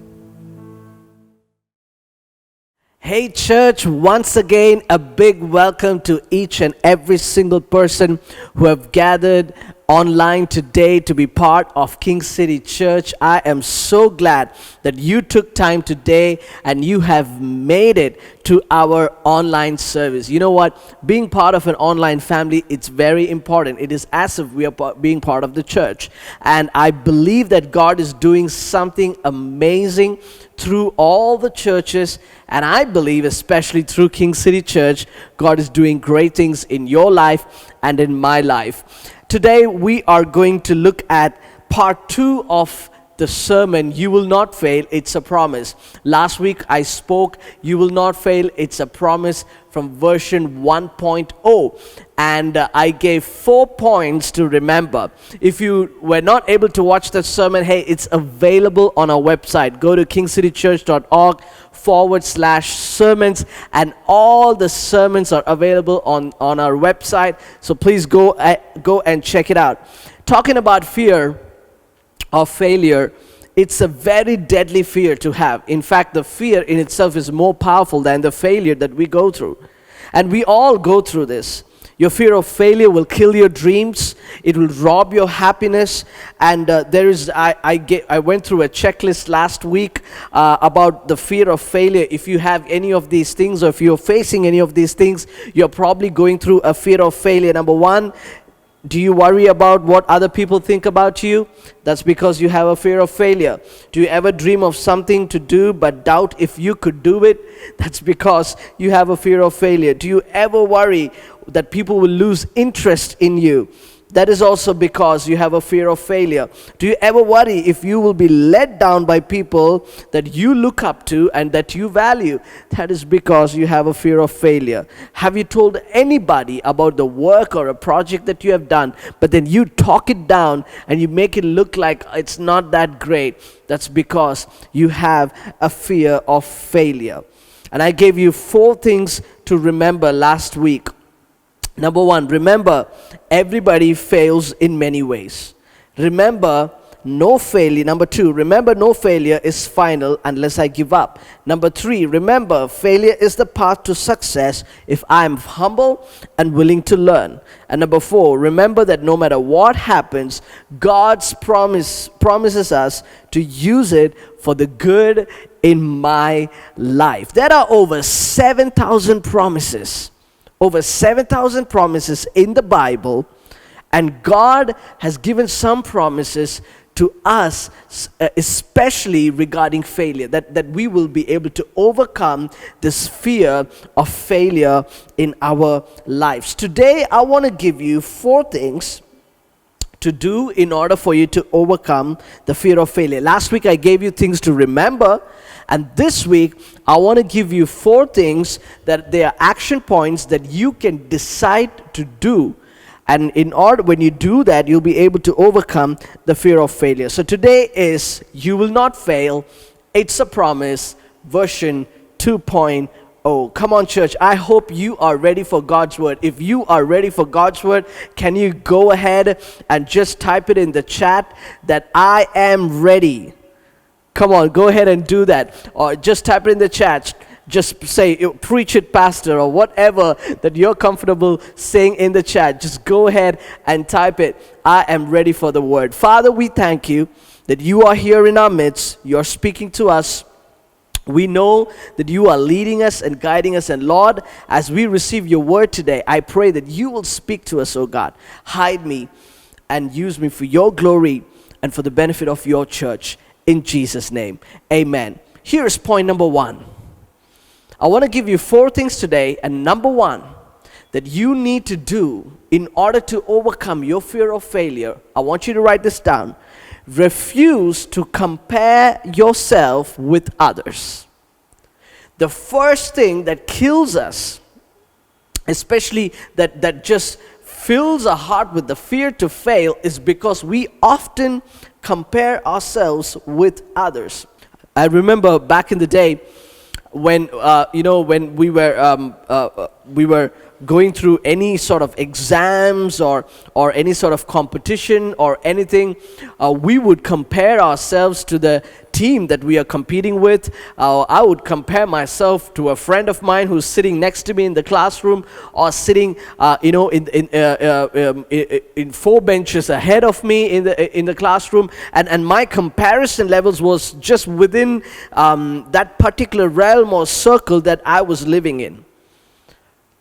Hey church, once again a big welcome to each and every single person who have gathered online today to be part of King City Church. I am so glad that you took time today and you have made it to our online service. You know what? Being part of an online family, it's very important. It is as if we are being part of the church. And I believe that God is doing something amazing through all the churches, and I believe especially through King City Church, God is doing great things in your life and in my life. Today we are going to look at part 2 of the sermon, You Will Not Fail, It's a Promise. Last week I spoke, You Will Not Fail, It's a Promise from version 1.0. And I gave 4 points to remember. If you were not able to watch that sermon, hey, it's available on our website. Go to kingcitychurch.org/sermons, and all the sermons are available on our website. So please go and check it out. Talking about fear of failure, it's a very deadly fear to have. In fact, the fear in itself is more powerful than the failure that we go through. And we all go through this. Your fear of failure will kill your dreams. It will rob your happiness. And I went through a checklist last week about the fear of failure. If you have any of these things, or if you're facing any of these things, you're probably going through a fear of failure. Number 1, do you worry about what other people think about you? That's because you have a fear of failure. Do you ever dream of something to do but doubt if you could do it? That's because you have a fear of failure. Do you ever worry that people will lose interest in you? That is also because you have a fear of failure. Do you ever worry if you will be let down by people that you look up to and that you value? That is because you have a fear of failure. Have you told anybody about the work or a project that you have done, but then you talk it down and you make it look like it's not that great? That's because you have a fear of failure. And I gave you 4 things to remember last week. Number 1, remember, everybody fails in many ways. Remember, no failure. Number 2, remember no failure is final unless I give up. Number 3, remember failure is the path to success if I am humble and willing to learn. And number 4, remember that no matter what happens, God's promises us to use it for the good in my life. There are over 7,000 promises. Over 7,000 promises in the Bible. And God has given some promises to us, especially regarding failure, that we will be able to overcome this fear of failure in our lives. Today, I want to give you 4 things to do in order for you to overcome the fear of failure. Last week, I gave you things to remember. And this week, I want to give you 4 things that they are action points that you can decide to do. And in order, when you do that, you'll be able to overcome the fear of failure. So today is You Will Not Fail. It's a Promise, version 2.0. Come on, church. I hope you are ready for God's word. If you are ready for God's word, can you go ahead and just type it in the chat that I am ready? Come on, go ahead and do that. Or just type it in the chat. Just say, preach it, pastor, or whatever that you're comfortable saying in the chat. Just go ahead and type it. I am ready for the word. Father, we thank you that you are here in our midst. You're speaking to us. We know that you are leading us and guiding us. And Lord, as we receive your word today, I pray that you will speak to us, oh God. Hide me and use me for your glory and for the benefit of your church. In Jesus' name, amen. Here's point number 1. I want to give you 4 things today, and number 1 that you need to do in order to overcome your fear of failure. I want you to write this down. Refuse to compare yourself with others. The first thing that kills us, especially that just fills our heart with the fear to fail, is because we often compare ourselves with others. I remember back in the day, when when we were going through any sort of exams or any sort of competition or anything, we would compare ourselves to the team that we are competing with. I would compare myself to a friend of mine who's sitting next to me in the classroom, or sitting in 4 benches ahead of me in the classroom, and my comparison levels was just within that particular realm or circle that I was living in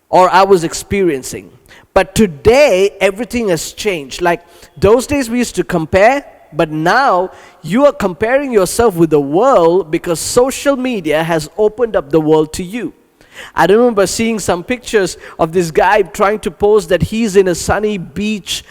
or I was experiencing. But today everything has changed. Like those days we used to compare, but now you are comparing yourself with the world because social media has opened up the world to you. I remember seeing some pictures of this guy trying to post that he's in a sunny beach,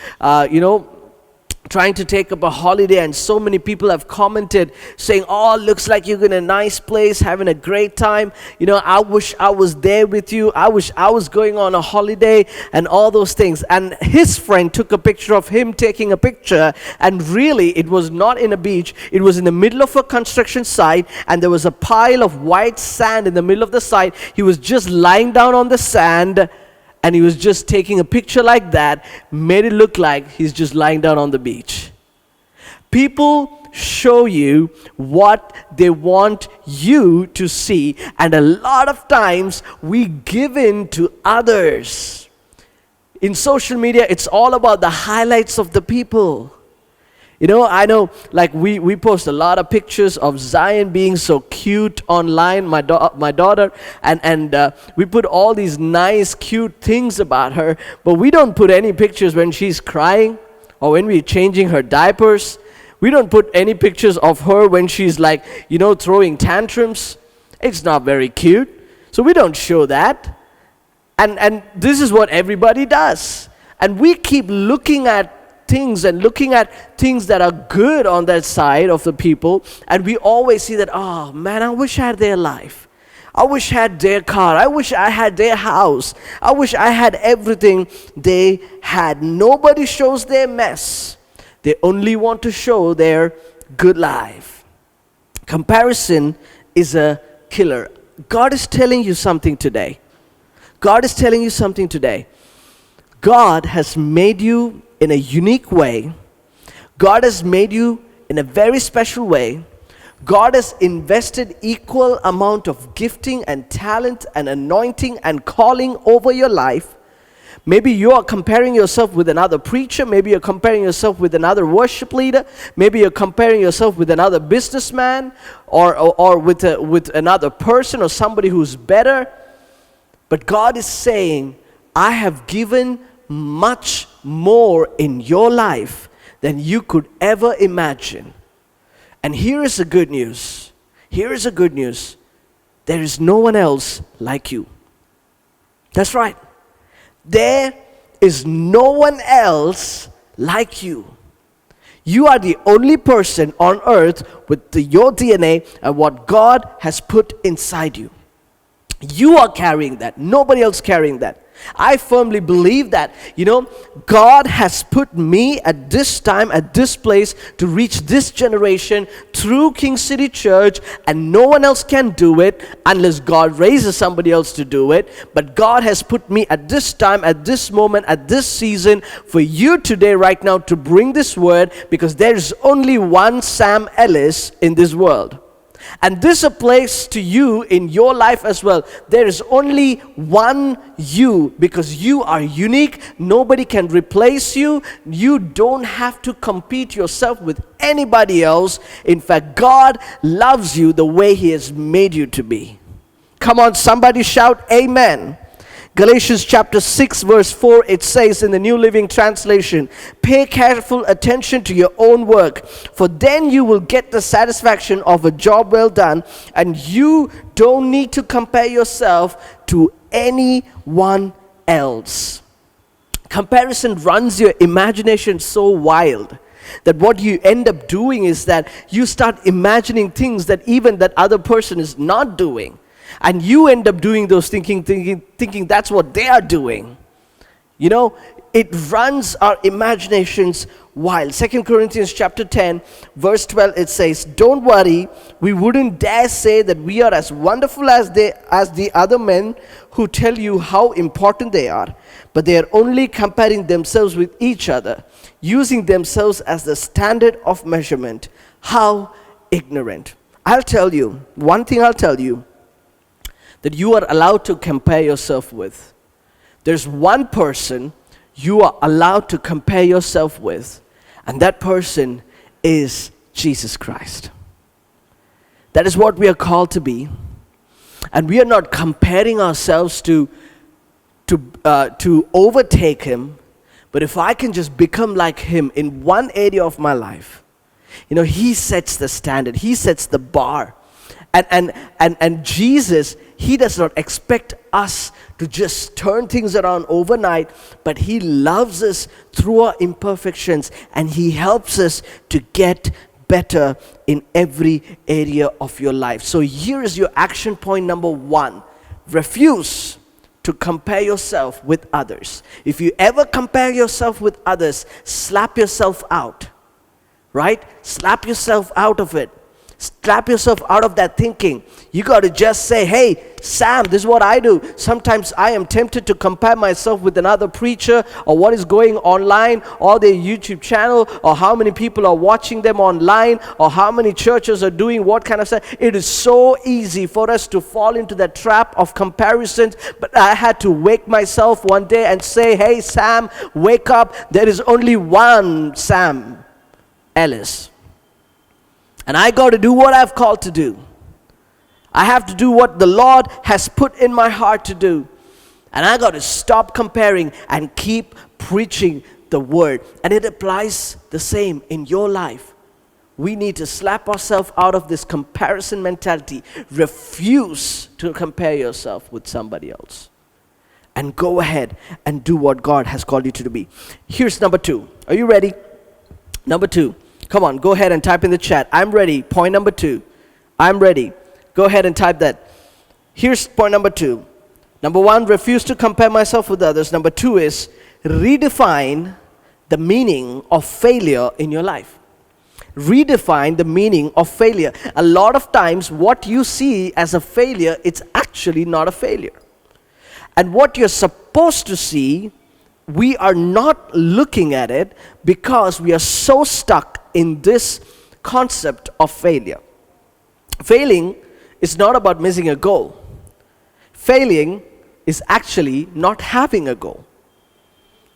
trying to take up a holiday, and so many people have commented saying, oh, looks like you're in a nice place, having a great time. I wish I was there with you. I wish I was going on a holiday, and all those things. And his friend took a picture of him taking a picture, and really it was not in a beach. It was in the middle of a construction site, and there was a pile of white sand in the middle of the site. He was just lying down on the sand, and he was just taking a picture like that, made it look like he's just lying down on the beach. People show you what they want you to see, and a lot of times we give in to others. In social media, it's all about the highlights of the people. I know, like we post a lot of pictures of Zion being so cute online, my daughter, and we put all these nice, cute things about her, but we don't put any pictures when she's crying or when we're changing her diapers. We don't put any pictures of her when she's throwing tantrums. It's not very cute, so we don't show that. And this is what everybody does. And we keep looking at things that are good on that side of the people, and we always see that, oh man, I wish I had their life. I wish I had their car. I wish I had their house. I wish I had everything they had. Nobody shows their mess. They only want to show their good life. Comparison is a killer. God is telling you something today. God is telling you something today. God has made you in a unique way. God has made you in a very special way. God has invested equal amount of gifting and talent and anointing and calling over your life. Maybe you are comparing yourself with another preacher. Maybe you're comparing yourself with another worship leader. Maybe you're comparing yourself with another businessman or with another person or somebody who's better. But God is saying, I have given much more in your life than you could ever imagine. And here is the good news. Here is the good news. There is no one else like you. That's right. There is no one else like you. You are the only person on earth with your DNA and what God has put inside you. You are carrying that. Nobody else carrying that. I firmly believe that, God has put me at this time, at this place to reach this generation through King City Church, and no one else can do it unless God raises somebody else to do it. But God has put me at this time, at this moment, at this season for you today, right now, to bring this word, because there is only one Sam Ellis in this world. And this applies to you in your life as well. There is only one you, because you are unique. Nobody can replace you. You don't have to compete yourself with anybody else. In fact, God loves you the way He has made you to be. Come on, somebody shout amen. Galatians chapter 6 verse 4, it says in the New Living Translation, pay careful attention to your own work, for then you will get the satisfaction of a job well done, and you don't need to compare yourself to anyone else. Comparison runs your imagination so wild that what you end up doing is that you start imagining things that even that other person is not doing. And you end up doing those thinking that's what they are doing. It runs our imaginations wild. 2 Corinthians chapter 10, verse 12, it says, don't worry, we wouldn't dare say that we are as wonderful as the other men who tell you how important they are. But they are only comparing themselves with each other, using themselves as the standard of measurement. How ignorant. One thing I'll tell you, that you are allowed to compare yourself with. There's one person you are allowed to compare yourself with, and that person is Jesus Christ. That is what we are called to be. And we are not comparing ourselves to overtake Him, but if I can just become like Him in one area of my life, He sets the standard, He sets the bar. And Jesus, He does not expect us to just turn things around overnight, but He loves us through our imperfections, and He helps us to get better in every area of your life. So here is your action point number 1. Refuse to compare yourself with others. If you ever compare yourself with others, slap yourself out, right? Slap yourself out of it. Slap yourself out of that thinking. You got to just say, hey, Sam, this is what I do. Sometimes I am tempted to compare myself with another preacher, or what is going online, or their YouTube channel, or how many people are watching them online, or how many churches are doing what kind of stuff. It is so easy for us to fall into that trap of comparisons, but I had to wake myself one day and say, hey, Sam, wake up. There is only one Sam Ellis. And I got to do what I've called to do. I have to do what the Lord has put in my heart to do. And I got to stop comparing and keep preaching the word. And it applies the same in your life. We need to slap ourselves out of this comparison mentality. Refuse to compare yourself with somebody else. And go ahead and do what God has called you to be. Here's number 2. Are you ready? Number 2. Come on, go ahead and type in the chat. I'm ready. Point number 2. I'm ready. Go ahead and type that. Here's point number 2. Number 1, refuse to compare myself with others. Number 2 is redefine the meaning of failure in your life. Redefine the meaning of failure. A lot of times what you see as a failure, it's actually not a failure. And what you're supposed to see, we are not looking at it because we are so stuck in this concept of failure. Failing is not about missing a goal. Failing is actually not having a goal.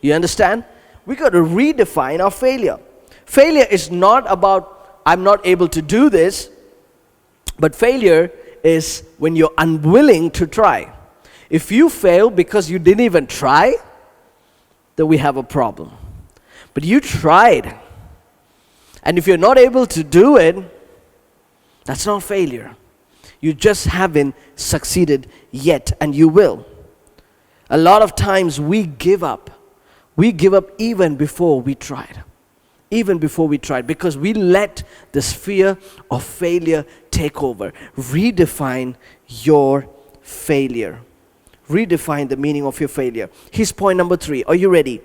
You understand? We got to redefine our failure. Failure is not about, I'm not able to do this, but failure is when you're unwilling to try. If you fail because you didn't even try, then we have a problem. But you tried. And if you're not able to do it, that's not failure. You just haven't succeeded yet, and you will. A lot of times we give up. We give up even before we tried. Even before we tried, because we let this fear of failure take over. Redefine your failure. Redefine the meaning of your failure. Here's point number 3. Are you ready?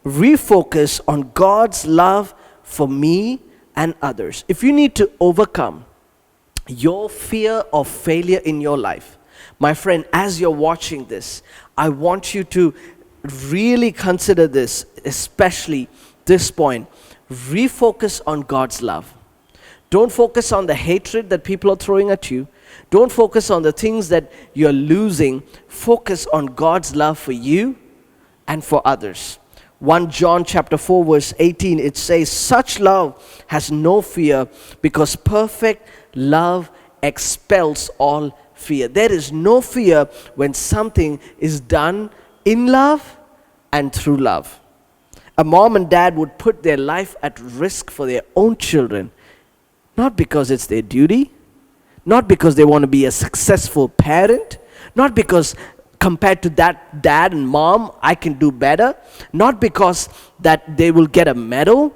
Refocus on God's love for me and others. If you need to overcome your fear of failure in your life, my friend, as you're watching this, I want you to really consider this, especially this point. Refocus on God's love. Don't focus on the hatred that people are throwing at you. Don't focus on the things that you're losing. Focus on God's love for you and for others. 1 John chapter 4 verse 18, it says, such love has no fear, because perfect love expels all fear. There is no fear when something is done in love and through love. A mom and dad would put their life at risk for their own children, not because it's their duty, not because they want to be a successful parent, not because compared to that dad and mom I can do better, not because that they will get a medal.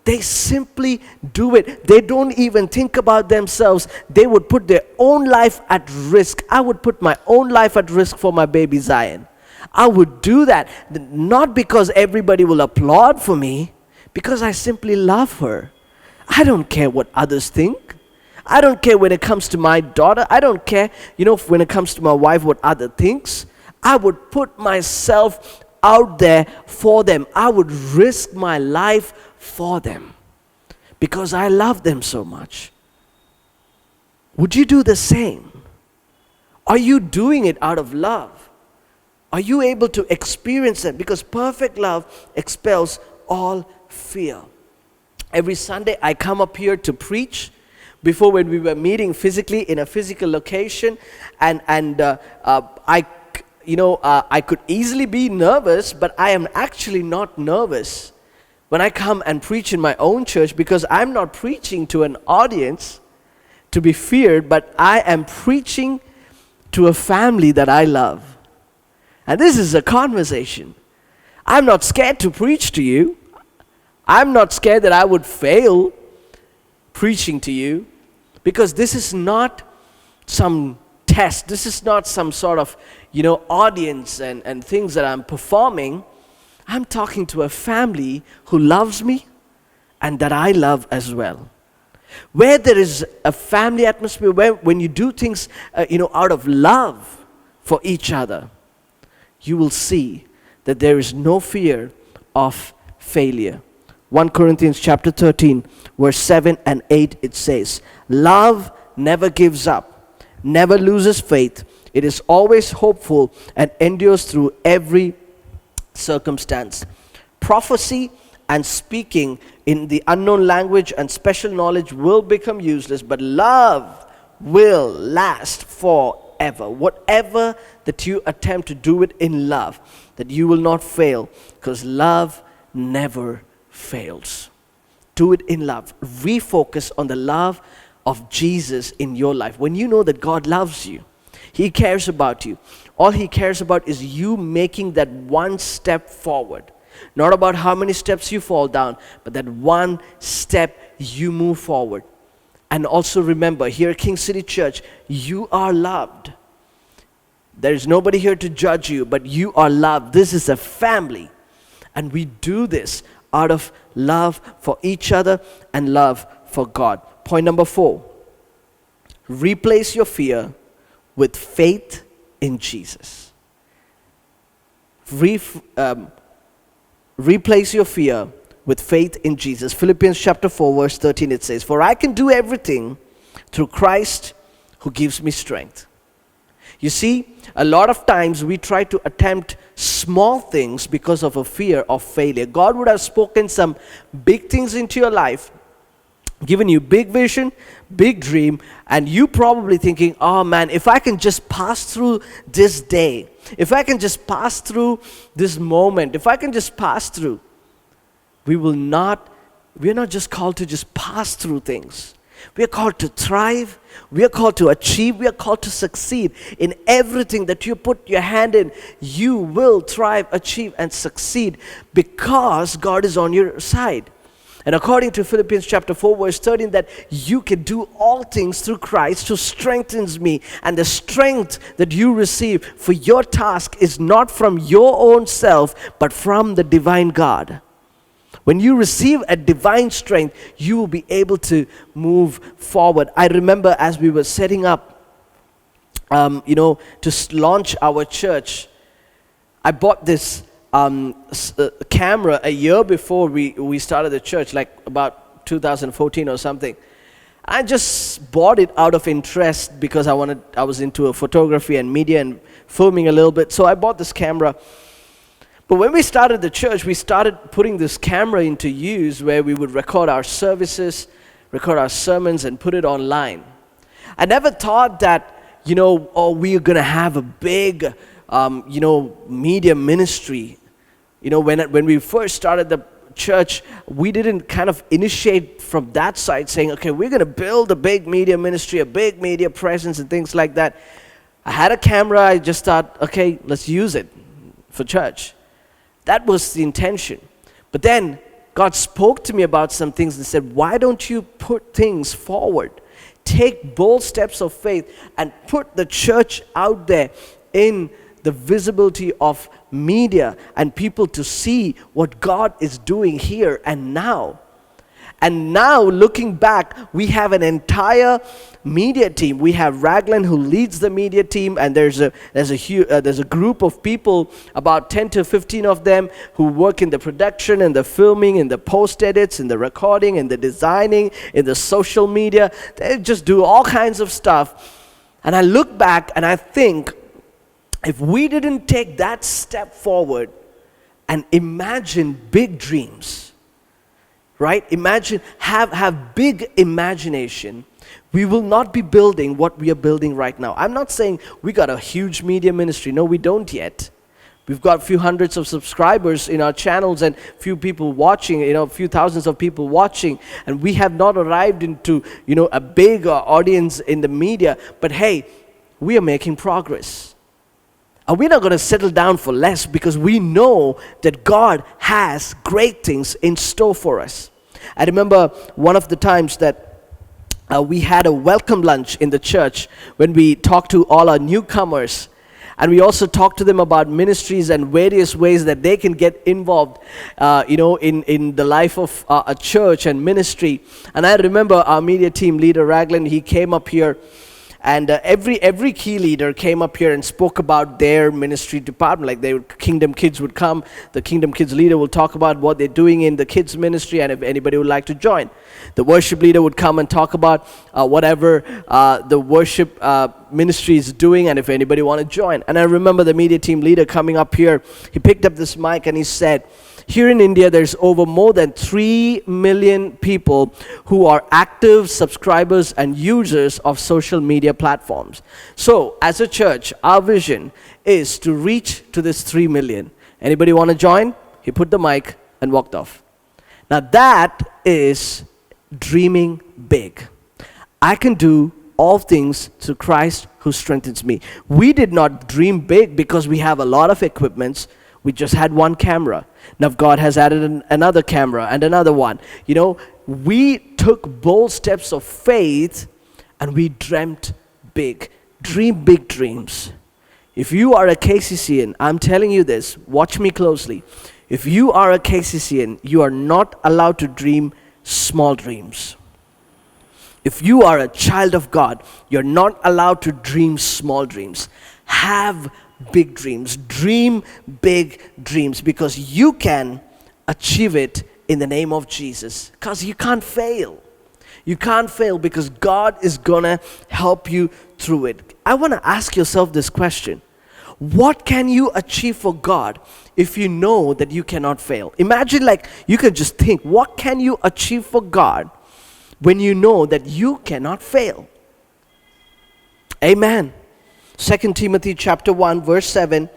They simply do it. They don't even think about themselves. They would put their own life at risk. I would put my own life at risk for my baby Zion. I would do that, not because everybody will applaud for me, because I simply love her. I don't care what others think. I don't care when it comes to my daughter. I don't care, when it comes to my wife, what other thinks. I would put myself out there for them. I would risk my life for them because I love them so much. Would you do the same? Are you doing it out of love? Are you able to experience it? Because perfect love expels all fear. Every Sunday I come up here to preach. Before, when we were meeting physically in a physical location, and I could easily be nervous, but I am actually not nervous when I come and preach in my own church, because I'm not preaching to an audience to be feared, but I am preaching to a family that I love. And this is a conversation. I'm not scared to preach to you. I'm not scared that I would fail preaching to you, because this is not some test. This is not some sort of, audience and things that I'm performing. I'm talking to a family who loves me and that I love as well. Where there is a family atmosphere, when you do things, out of love for each other, you will see that there is no fear of failure. 1 Corinthians chapter 13, verse 7 and 8, it says, love never gives up, never loses faith. It is always hopeful and endures through every circumstance. Prophecy and speaking in the unknown language and special knowledge will become useless, but love will last forever. Whatever that you attempt to do it in love, that you will not fail, because love never fails. Do it in love. Refocus on the love of Jesus in your life. When you know that God loves you, He cares about you, all He cares about is you making that one step forward. Not about how many steps you fall down, but that one step you move forward. And also remember, here at King City Church, you are loved. There is nobody here to judge you, but you are loved. This is a family. And we do this out of love for each other and love for God. Point number 4. Replace your fear with faith in Jesus. Replace your fear with faith in Jesus. Philippians chapter 4 verse 13 it says, "For I can do everything through Christ who gives me strength." You see, a lot of times we try to attempt small things because of a fear of failure. God would have spoken some big things into your life, given you big vision, big dream, and you probably thinking, "Oh man, if I can just pass through this day, if I can just pass through this moment, if I can just pass through," we're not just called to just pass through things. We are called to thrive. We are called to achieve. We are called to succeed in everything that you put your hand in. You will thrive, achieve, and succeed because God is on your side. And according to Philippians chapter 4 verse 13, that you can do all things through Christ who strengthens me. And the strength that you receive for your task is not from your own self, but from the divine God. When you receive a divine strength, you will be able to move forward. I remember as we were setting up, to launch our church, I bought this camera a year before we started the church, like about 2014 or something. I just bought it out of interest because I was into photography and media and filming a little bit. So I bought this camera. But when we started the church, we started putting this camera into use where we would record our services, record our sermons, and put it online. I never thought that, we're going to have a big, media ministry. When we first started the church, we didn't kind of initiate from that side saying, okay, we're going to build a big media ministry, a big media presence and things like that. I had a camera. I just thought, okay, let's use it for church. That was the intention. But then God spoke to me about some things and said, why don't you put things forward? Take bold steps of faith and put the church out there in the visibility of media and people to see what God is doing here and now. And now, looking back, we have an entire media team. We have Raglan who leads the media team, and there's a group of people, about 10 to 15 of them, who work in the production and the filming, in the post edits, in the recording, in the designing, in the social media. They just do all kinds of stuff. And I look back and I think, if we didn't take that step forward and imagine big dreams, right? Imagine, have big imagination, we will not be building what we are building right now. I'm not saying we got a huge media ministry. No, we don't yet. We've got a few hundreds of subscribers in our channels and few people watching, a few thousands of people watching. And we have not arrived into, a big audience in the media. But hey, we are making progress. And we're not going to settle down for less because we know that God has great things in store for us. I remember one of the times that we had a welcome lunch in the church when we talked to all our newcomers. And we also talked to them about ministries and various ways that they can get involved, in the life of a church and ministry. And I remember our media team leader, Raglan, he came up here. And every key leader came up here and spoke about their ministry department. Like Kingdom Kids would come, the Kingdom Kids leader will talk about what they're doing in the kids ministry and if anybody would like to join. The worship leader would come and talk about whatever the worship ministry is doing and if anybody want to join. And I remember the media team leader coming up here, he picked up this mic and he said, here in India, there's over more than 3 million people who are active subscribers and users of social media platforms. So, as a church, our vision is to reach to this 3 million. Anybody want to join? He put the mic and walked off. Now that is dreaming big. I can do all things through Christ who strengthens me. We did not dream big because we have a lot of equipments. We just had one camera. Now God has added another camera and another one. We took bold steps of faith and we dreamt big. Dream big dreams. If you are a KCCN, I'm telling you this, watch me closely. If you are a KCCN, you are not allowed to dream small dreams. If you are a child of God, you're not allowed to dream small dreams. Have big dreams. Dream big dreams because you can achieve it in the name of Jesus. Because you can't fail. You can't fail because God is going to help you through it. I want to ask yourself this question. What can you achieve for God if you know that you cannot fail? Imagine, like, you can just think, what can you achieve for God when you know that you cannot fail? Amen. 2 Timothy chapter 1 verse 7,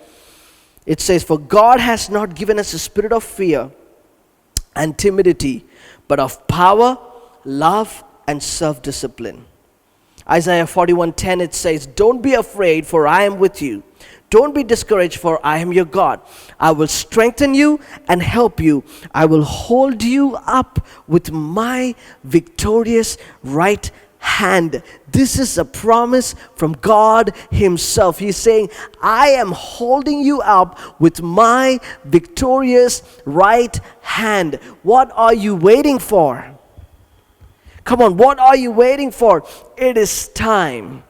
it says, "For God has not given us a spirit of fear and timidity, but of power, love, and self-discipline." Isaiah 41:10, it says, "Don't be afraid, for I am with you. Don't be discouraged, for I am your God. I will strengthen you and help you. I will hold you up with my victorious right hand." This is a promise from God Himself. He's saying, I am holding you up with my victorious right hand. What are you waiting for? Come on, what are you waiting for? It is time.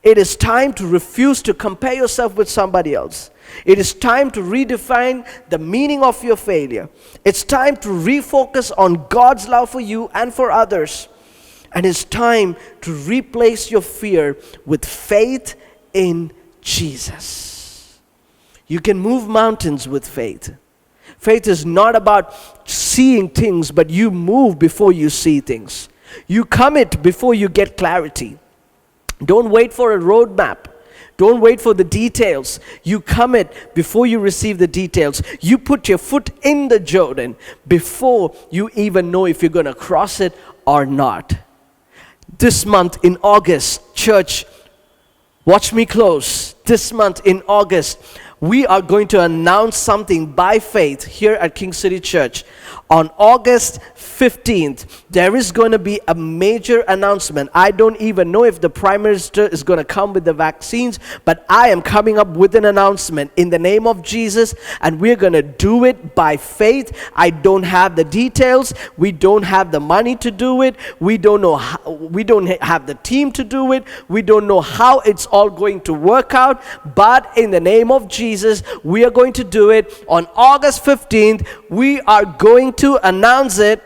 It is time to refuse to compare yourself with somebody else. It is time to redefine the meaning of your failure. It's time to refocus on God's love for you and for others. And it's time to replace your fear with faith in Jesus. You can move mountains with faith. Faith is not about seeing things, but you move before you see things. You commit before you get clarity. Don't wait for a roadmap. Don't wait for the details. You commit before you receive the details. You put your foot in the Jordan before you even know if you're going to cross it or not. This month in August, church, watch me close. This month in August, we are going to announce something by faith here at King City Church. On August 15th, there is going to be a major announcement. I don't even know if the Prime Minister is going to come with the vaccines, but I am coming up with an announcement in the name of Jesus, and we're going to do it by faith. I don't have the details. We don't have the money to do it. We don't know how, we don't have the team to do it. We don't know how it's all going to work out, but in the name of Jesus, we are going to do it on August 15th. We are going to announce it.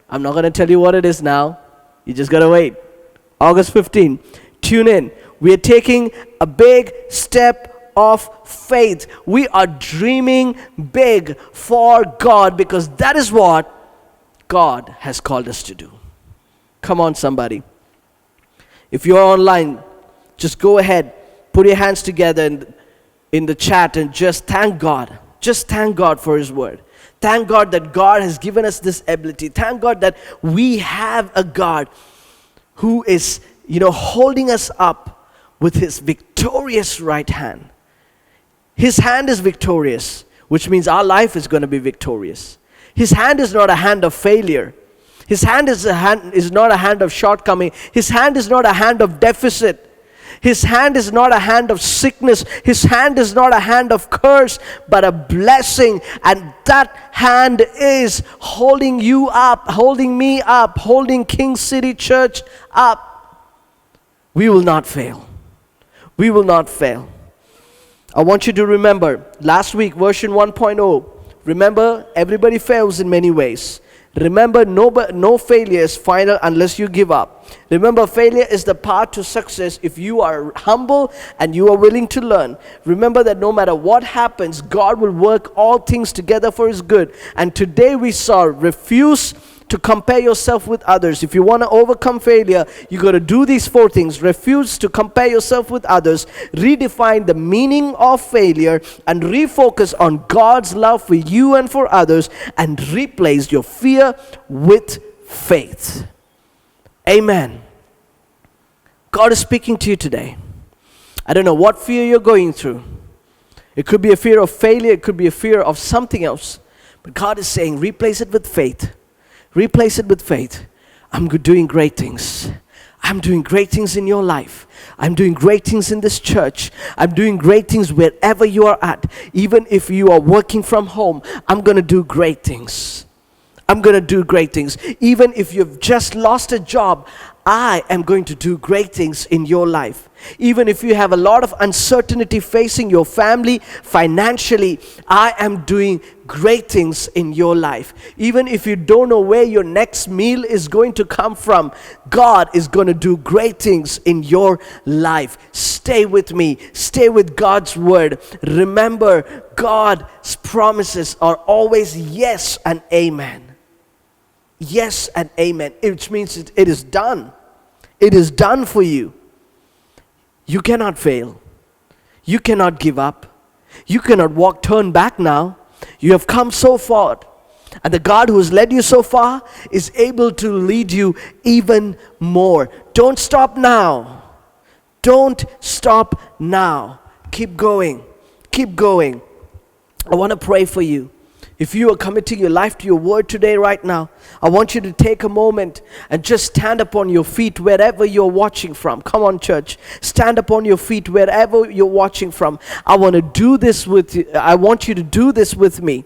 I'm not going to tell you what it is now. You just got to wait. August 15th. Tune in. We are taking a big step of faith. We are dreaming big for God because that is what God has called us to do. Come on, somebody. If you're online, just go ahead, put your hands together in the chat and just thank God. Just thank God for His word. Thank God that God has given us this ability. Thank God that we have a God who is, holding us up with His victorious right hand. His hand is victorious, which means our life is going to be victorious. His hand is not a hand of failure. His hand is not a hand of shortcoming. His hand is not a hand of deficit. His hand is not a hand of sickness. His hand is not a hand of curse, but a blessing. And that hand is holding you up, holding me up, holding King City Church up. We will not fail. We will not fail. I want you to remember, last week, version 1.0, remember, everybody fails in many ways. Remember, no failure is final unless you give up. Remember, failure is the path to success if you are humble and you are willing to learn. Remember that no matter what happens, God will work all things together for His good. And today we saw, refuse to compare yourself with others. If you want to overcome failure, you got to do these 4 things. Refuse to compare yourself with others. Redefine the meaning of failure and refocus on God's love for you and for others, and replace your fear with faith. Amen. God is speaking to you today. I don't know what fear you're going through. It could be a fear of failure. It could be a fear of something else. But God is saying, replace it with faith. Replace it with faith. I'm doing great things. I'm doing great things in your life. I'm doing great things in this church. I'm doing great things wherever you are at. Even if you are working from home, I'm going to do great things. I'm going to do great things. Even if you've just lost a job, I am going to do great things in your life. Even if you have a lot of uncertainty facing your family financially, I am doing great things in your life. Even if you don't know where your next meal is going to come from, God is going to do great things in your life. Stay with me. Stay with God's word. Remember, God's promises are always yes and amen. Yes and amen, which means it is done. It is done for you. You cannot fail. You cannot give up. You cannot turn back now. You have come so far. And the God who has led you so far is able to lead you even more. Don't stop now. Don't stop now. Keep going. Keep going. I want to pray for you. If you are committing your life to your word today, right now, I want you to take a moment and just stand up on your feet wherever you're watching from. Come on, church. Stand up on your feet wherever you're watching from. I want to do this with you. I want you to do this with me.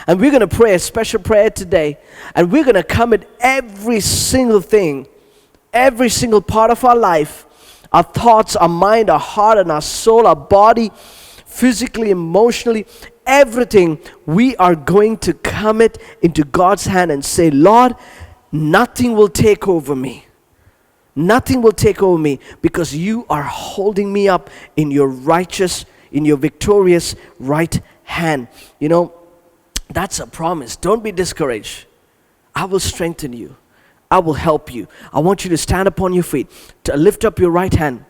And we're going to pray a special prayer today. And we're going to commit every single thing, every single part of our life, our thoughts, our mind, our heart, and our soul, our body, physically, emotionally, everything we are going to commit into God's hand and say, Lord, nothing will take over me. Nothing will take over me because you are holding me up in your righteous, in your victorious right hand. You know, that's a promise. Don't be discouraged. I will strengthen you. I will help you. I want you to stand up on your feet, to lift up your right hand.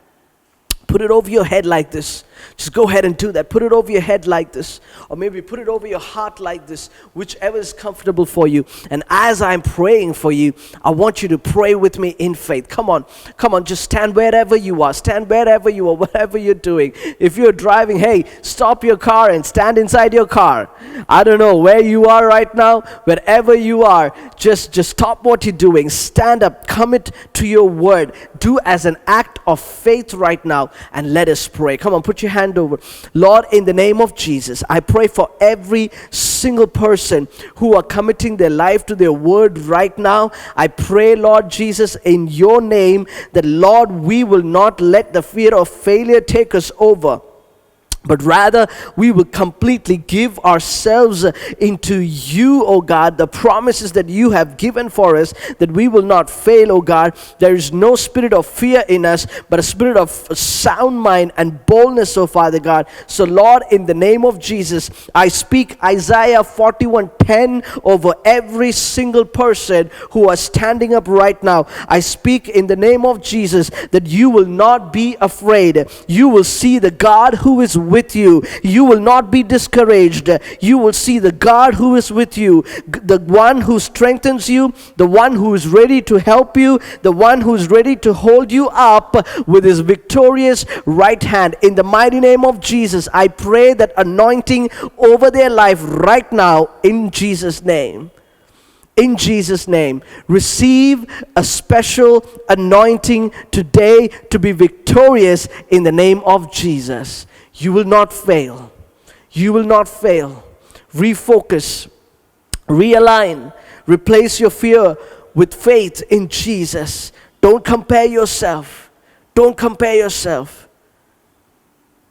Put it over your head like this. Just go ahead and do that. Put it over your head like this. Or maybe put it over your heart like this. Whichever is comfortable for you. And as I'm praying for you, I want you to pray with me in faith. Come on. Come on. Just stand wherever you are. Stand wherever you are. Whatever you're doing. If you're driving, hey, stop your car and stand inside your car. I don't know where you are right now. Wherever you are, just stop what you're doing. Stand up. Commit to your word. Do as an act of faith right now. And let us pray. Come on, put your hand over. Lord, in the name of Jesus, I pray for every single person who are committing their life to their word right now. I pray, Lord Jesus, in your name, that Lord, we will not let the fear of failure take us over. But rather, we will completely give ourselves into you, O God, the promises that you have given for us, that we will not fail, O God. There is no spirit of fear in us, but a spirit of sound mind and boldness, O Father God. So, Lord, in the name of Jesus, I speak Isaiah 41:10 over every single person who are standing up right now. I speak in the name of Jesus that you will not be afraid. You will see the God who is with you. You will not be discouraged. You will see the God who is with you, the one who strengthens you, the one who is ready to help you, the one who is ready to hold you up with his victorious right hand. In the mighty name of Jesus, I pray that anointing over their life right now in Jesus' name. In Jesus' name, receive a special anointing today to be victorious in the name of Jesus. You will not fail. You will not fail. Refocus, realign, replace your fear with faith in Jesus. Don't compare yourself. Don't compare yourself.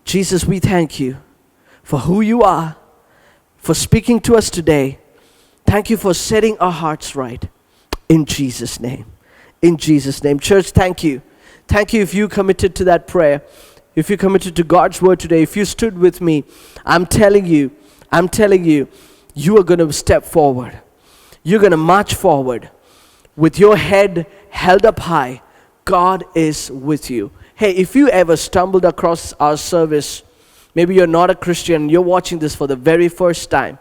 Jesus, we thank you for who you are, for speaking to us today. Thank you for setting our hearts right. In Jesus' name. In Jesus' name. Church, thank you. Thank you if you committed to that prayer. If you committed to God's word today, if you stood with me, I'm telling you, you are going to step forward. You're going to march forward with your head held up high. God is with you. Hey, if you ever stumbled across our service, maybe you're not a Christian, you're watching this for the very first time,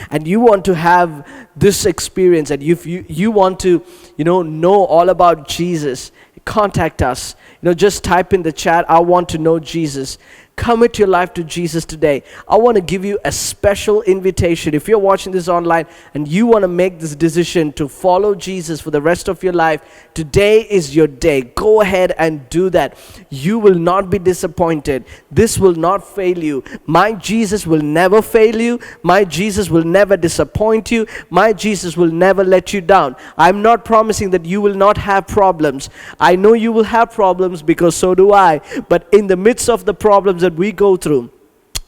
and you want to have this experience, and you want to, know all about Jesus, contact us. Just type in the chat, I want to know Jesus. commit your life to Jesus today, I want to give you a special invitation. If you're watching this online and you want to make this decision to follow Jesus for the rest of your life, today is your day. Go ahead and do that. You will not be disappointed. This will not fail you. My Jesus will never fail you. My Jesus will never disappoint you. My Jesus will never let you down. I'm not promising that you will not have problems. I know you will have problems because so do I. But in the midst of the problems that we go through,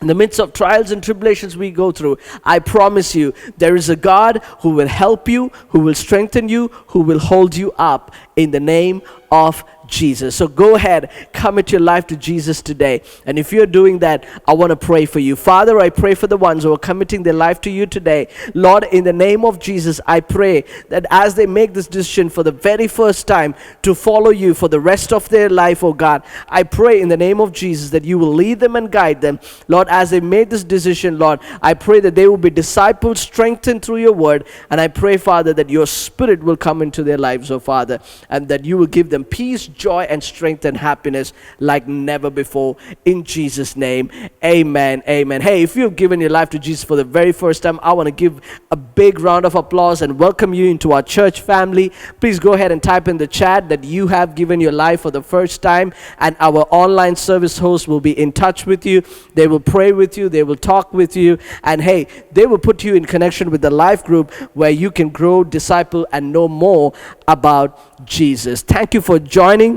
in the midst of trials and tribulations we go through, I promise you, there is a God who will help you, who will strengthen you, who will hold you up in the name of Jesus. So go ahead, commit your life to Jesus today. And if you're doing that, I want to pray for you. Father, I pray for the ones who are committing their life to you today. Lord, in the name of Jesus, I pray that as they make this decision for the very first time to follow you for the rest of their life, oh God, I pray in the name of Jesus that you will lead them and guide them. Lord, as they made this decision, Lord, I pray that they will be discipled, strengthened through your word. And I pray, Father, that your spirit will come into their lives, oh Father, and that you will give them peace, joy, and strength and happiness like never before. In Jesus' name, amen, amen. Hey, if you've given your life to Jesus for the very first time, I want to give a big round of applause and welcome you into our church family. Please go ahead and type in the chat that you have given your life for the first time, and our online service host will be in touch with you. They will pray with you, they will talk with you, and hey, they will put you in connection with the life group where you can grow, disciple, and know more about Jesus. Thank you for joining.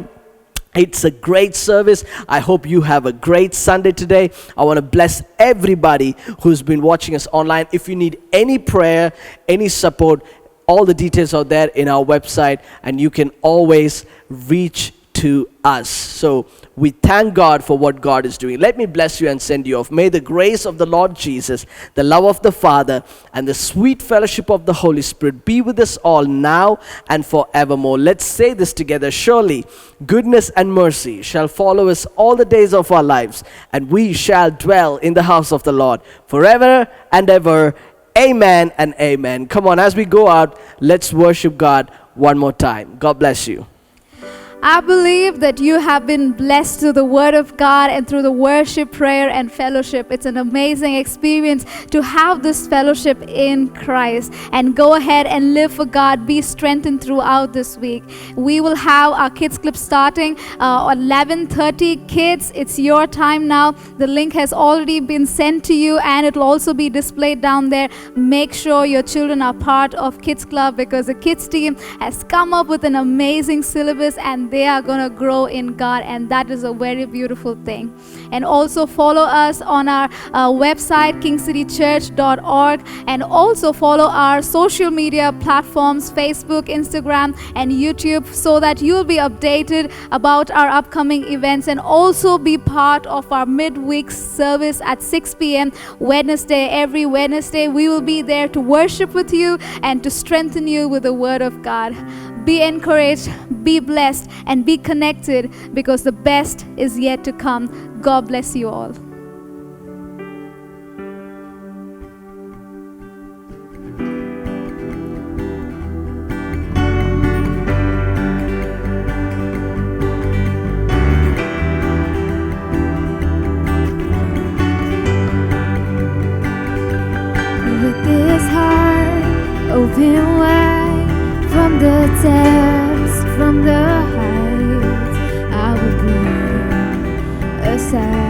It's a great service. I hope you have a great Sunday today. I want to bless everybody who's been watching us online. If you need any prayer, any support, all the details are there in our website, and you can always reach to us. So we thank God for what God is doing. Let me bless you and send you off. May the grace of the Lord Jesus, the love of the Father, and the sweet fellowship of the Holy Spirit be with us all now and forevermore. Let's say this together. Surely goodness and mercy shall follow us all the days of our lives, and we shall dwell in the house of the Lord forever and ever. Amen and amen. Come on, as we go out, let's worship God one more time. God bless you. I believe that you have been blessed through the Word of God and through the worship, prayer, and fellowship. It's an amazing experience to have this fellowship in Christ. And go ahead and live for God. Be strengthened throughout this week. We will have our kids clip starting 11:30. Kids, it's your time now. The link has already been sent to you, and it will also be displayed down there. Make sure your children are part of Kids Club, because the kids team has come up with an amazing syllabus, and they are going to grow in God, and that is a very beautiful thing. And also follow us on our website, kingcitychurch.org, and also follow our social media platforms, Facebook, Instagram, and YouTube, so that you'll be updated about our upcoming events, and also be part of our midweek service at 6 p.m. Wednesday. Every Wednesday we will be there to worship with you and to strengthen you with the Word of God. Be encouraged, be blessed, and be connected, because the best is yet to come. God bless you all. With this heart open wide, from the depths, from the heights, I will bring a sacrifice.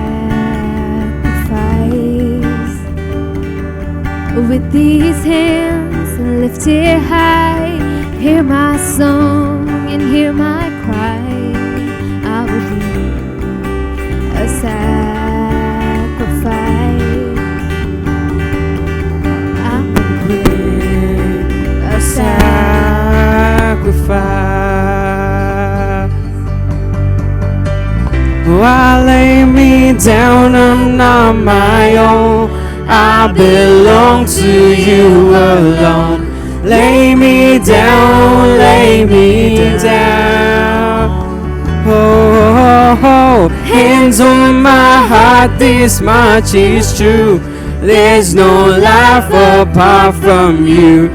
With these hands lifted high, hear my song and hear my cry. I will bring a sacrifice. I will bring a sacrifice. Oh, I lay me down, I'm not my own. I belong to you alone. Lay me down, lay me down. Oh, oh, oh. Hands on my heart, this much is true. There's no life apart from you.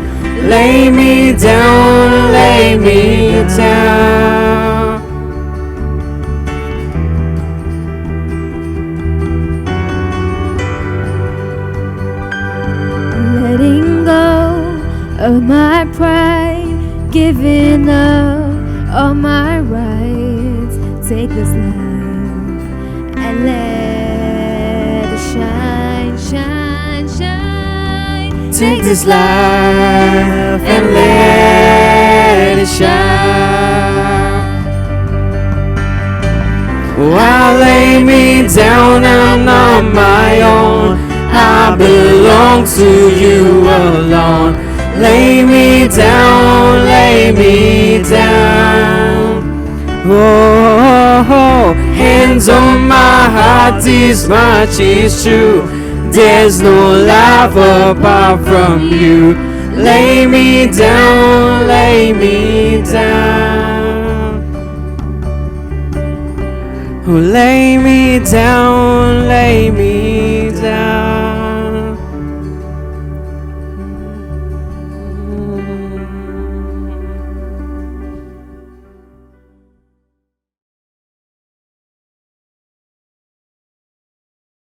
Lay me down, lay me down. all my pride, giving up all my rights. Take this life and let it shine, shine, shine. Take this life and let it shine. Oh, I lay me down, I'm not my own. I belong to you alone. Lay me down, lay me down. Oh, hands on my heart, this much is true. There's no love apart from you. Lay me down, lay me down. Oh, lay me down, lay me down.